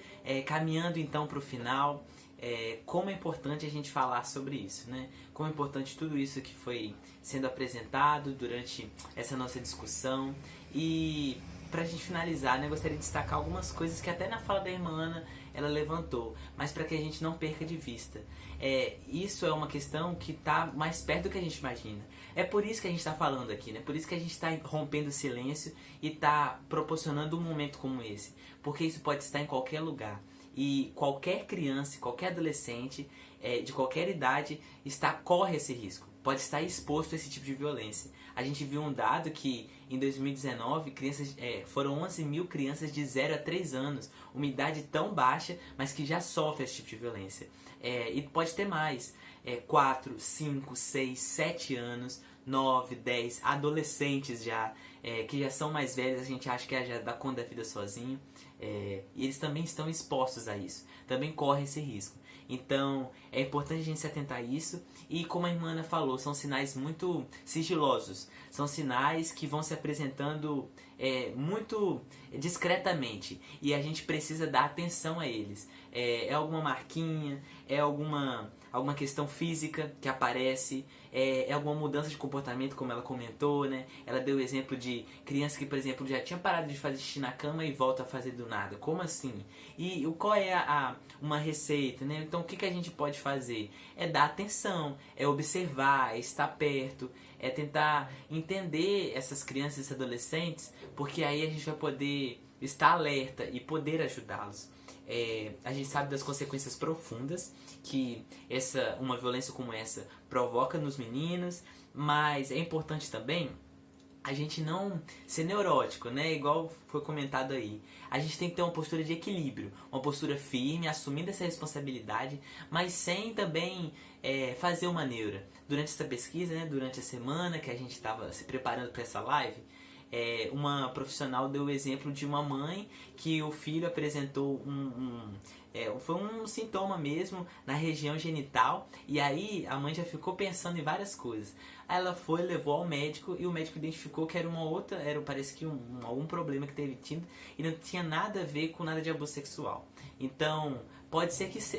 Caminhando então para o final, como é importante a gente falar sobre isso, né? Como é importante tudo isso que foi sendo apresentado durante essa nossa discussão. E pra gente finalizar, né, eu gostaria de destacar algumas coisas que até na fala da irmã Ana ela levantou, mas para que a gente não perca de vista. Isso é uma questão que está mais perto do que a gente imagina. É por isso que a gente está falando aqui, né? Por isso que a gente está rompendo o silêncio e está proporcionando um momento como esse. Porque isso pode estar em qualquer lugar. E qualquer criança, qualquer adolescente de qualquer idade corre esse risco, pode estar exposto a esse tipo de violência. A gente viu um dado que em 2019 foram 11 mil crianças de 0 a 3 anos, uma idade tão baixa, mas que já sofre esse tipo de violência. E pode ter mais, 4, 5, 6, 7 anos, 9, 10, adolescentes já, que já são mais velhos, a gente acha que já dá conta da vida sozinho, e eles também estão expostos a isso, também correm esse risco. Então é importante a gente se atentar a isso, e como a irmã Ana falou, são sinais muito sigilosos, são sinais que vão se apresentando muito discretamente, e a gente precisa dar atenção a eles. É alguma marquinha, é alguma questão física que aparece, é alguma mudança de comportamento, como ela comentou, né? Ela deu o exemplo de crianças que, por exemplo, já tinham parado de fazer xixi na cama e volta a fazer do nada. Como assim? E qual é uma receita, né? Então, o que a gente pode fazer? É dar atenção, é observar, é estar perto, é tentar entender essas crianças e esses adolescentes, porque aí a gente vai poder estar alerta e poder ajudá-los. A gente sabe das consequências profundas que uma violência como essa provoca nos meninos, mas é importante também a gente não ser neurótico, né? Igual foi comentado aí. A gente tem que ter uma postura de equilíbrio, uma postura firme, assumindo essa responsabilidade, mas sem também fazer uma neura. Durante essa pesquisa, né, durante a semana que a gente estava se preparando para essa live, uma profissional deu o exemplo de uma mãe que o filho apresentou foi um sintoma mesmo na região genital, e aí a mãe já ficou pensando em várias coisas. Aí ela levou ao médico, e o médico identificou que era parece que algum problema que teve tido, e não tinha nada a ver com nada de abuso sexual. Então,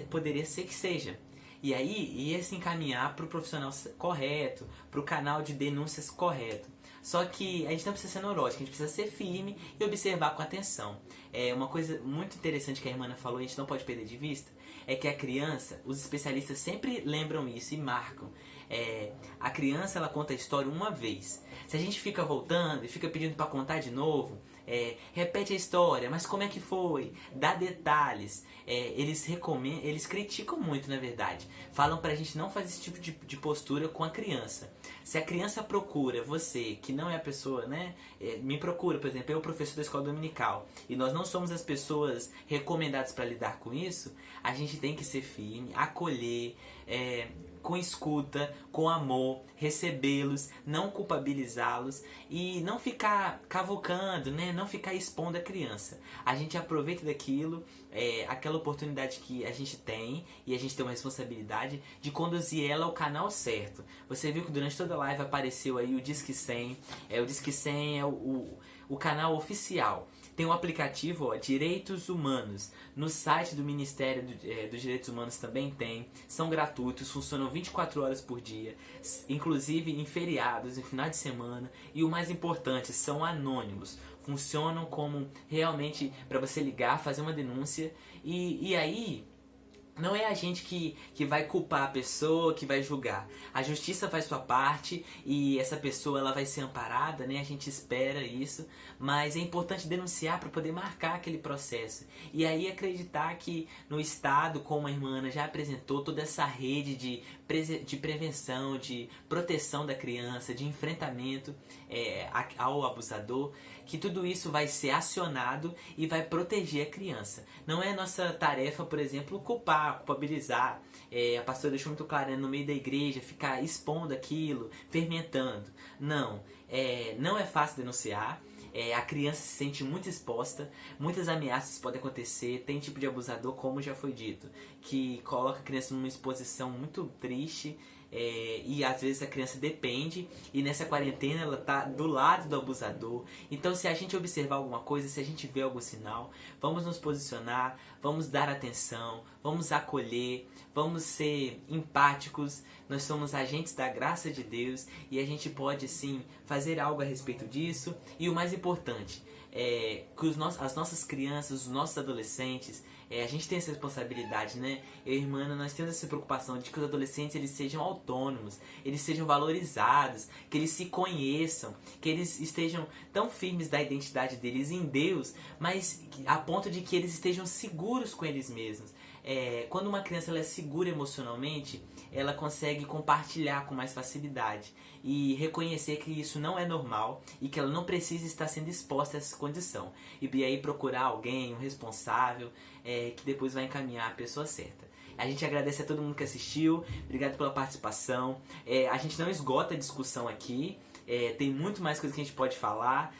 poderia ser que seja. E aí ia se encaminhar para o profissional correto, para o canal de denúncias correto. Só que a gente não precisa ser neurótico, a gente precisa ser firme e observar com atenção. Uma coisa muito interessante que a irmã falou, a gente não pode perder de vista, é que a criança, os especialistas sempre lembram isso e marcam. A criança, ela conta a história uma vez. Se a gente fica voltando e fica pedindo para contar de novo, repete a história, mas como é que foi? Dá detalhes. Eles criticam muito, na verdade. Falam pra gente não fazer esse tipo de postura com a criança. Se a criança procura você, que não é a pessoa, né? Me procura, por exemplo, eu, professor da escola dominical, e nós não somos as pessoas recomendadas para lidar com isso, a gente tem que ser firme, acolher, com escuta, com amor, recebê-los, não culpabilizá-los e não ficar cavucando, né? Não ficar expondo a criança. A gente aproveita daquilo, aquela oportunidade que a gente tem, e a gente tem uma responsabilidade de conduzir ela ao canal certo. Você viu que durante toda a live apareceu aí o Disque 100, o Disque 100 é o canal oficial. Tem um aplicativo, Direitos Humanos. No site do Ministério dos Direitos Humanos também tem. São gratuitos, funcionam 24 horas por dia, inclusive em feriados, em final de semana. E o mais importante, são anônimos. Funcionam como realmente para você ligar, fazer uma denúncia. E aí, não é a gente que vai culpar a pessoa, que vai julgar. A justiça faz sua parte e essa pessoa ela vai ser amparada, né? A gente espera isso, mas é importante denunciar para poder marcar aquele processo. E aí acreditar que no Estado, como a irmã Ana já apresentou, toda essa rede de prevenção, de proteção da criança, de enfrentamento ao abusador, que tudo isso vai ser acionado e vai proteger a criança. Não é nossa tarefa, por exemplo, culpabilizar. A pastora deixou muito claro, né, no meio da igreja, ficar expondo aquilo, fermentando. Não é fácil denunciar. A criança se sente muito exposta, muitas ameaças podem acontecer, tem tipo de abusador, como já foi dito, que coloca a criança numa exposição muito triste, e às vezes a criança depende, e nessa quarentena ela tá do lado do abusador. Então, se a gente observar alguma coisa, se a gente vê algum sinal, vamos nos posicionar, vamos dar atenção, vamos acolher, vamos ser empáticos. Nós somos agentes da graça de Deus e a gente pode sim fazer algo a respeito disso. E o mais importante que as nossas crianças, os nossos adolescentes, a gente tem essa responsabilidade, né? Eu e a irmã, nós temos essa preocupação de que os adolescentes eles sejam autônomos, eles sejam valorizados, que eles se conheçam, que eles estejam tão firmes da identidade deles em Deus, mas a ponto de que eles estejam seguros com eles mesmos. quando uma criança ela é segura emocionalmente, ela consegue compartilhar com mais facilidade e reconhecer que isso não é normal e que ela não precisa estar sendo exposta a essa condição. E aí procurar alguém, um responsável, que depois vai encaminhar a pessoa certa. A gente agradece a todo mundo que assistiu, obrigado pela participação. A gente não esgota a discussão aqui, tem muito mais coisa que a gente pode falar,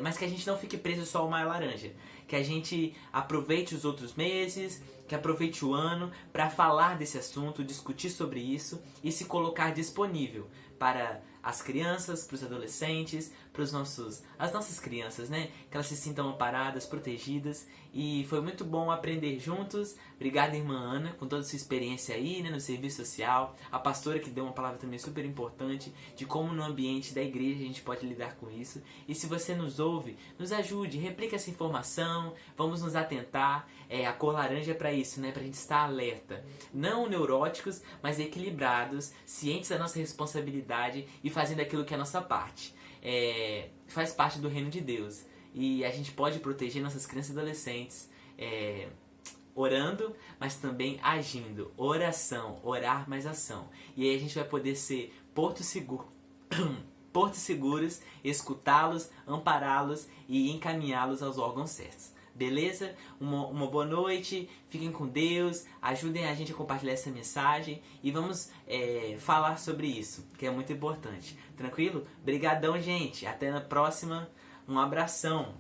mas que a gente não fique preso só ao Maio Laranja. Que a gente aproveite os outros meses, que aproveite o ano para falar desse assunto, discutir sobre isso e se colocar disponível para as crianças, para os adolescentes, para as nossas crianças, né? Que elas se sintam amparadas, protegidas. E foi muito bom aprender juntos. Obrigado, irmã Ana, com toda a sua experiência aí, né, no serviço social. A pastora que deu uma palavra também super importante de como no ambiente da igreja a gente pode lidar com isso. E se você nos ouve, nos ajude, replique essa informação, vamos nos atentar. A cor laranja é para isso, né? Pra gente estar alerta. Não neuróticos, mas equilibrados, cientes da nossa responsabilidade e fazendo aquilo que é a nossa parte. Faz parte do reino de Deus. E a gente pode proteger nossas crianças e adolescentes orando, mas também agindo. Oração, orar mais ação. E aí a gente vai poder ser portos seguros, escutá-los, ampará-los e encaminhá-los aos órgãos certos. Beleza? Uma boa noite, fiquem com Deus, ajudem a gente a compartilhar essa mensagem e vamos falar sobre isso, que é muito importante. Tranquilo? Brigadão, gente. Até na próxima. Um abração.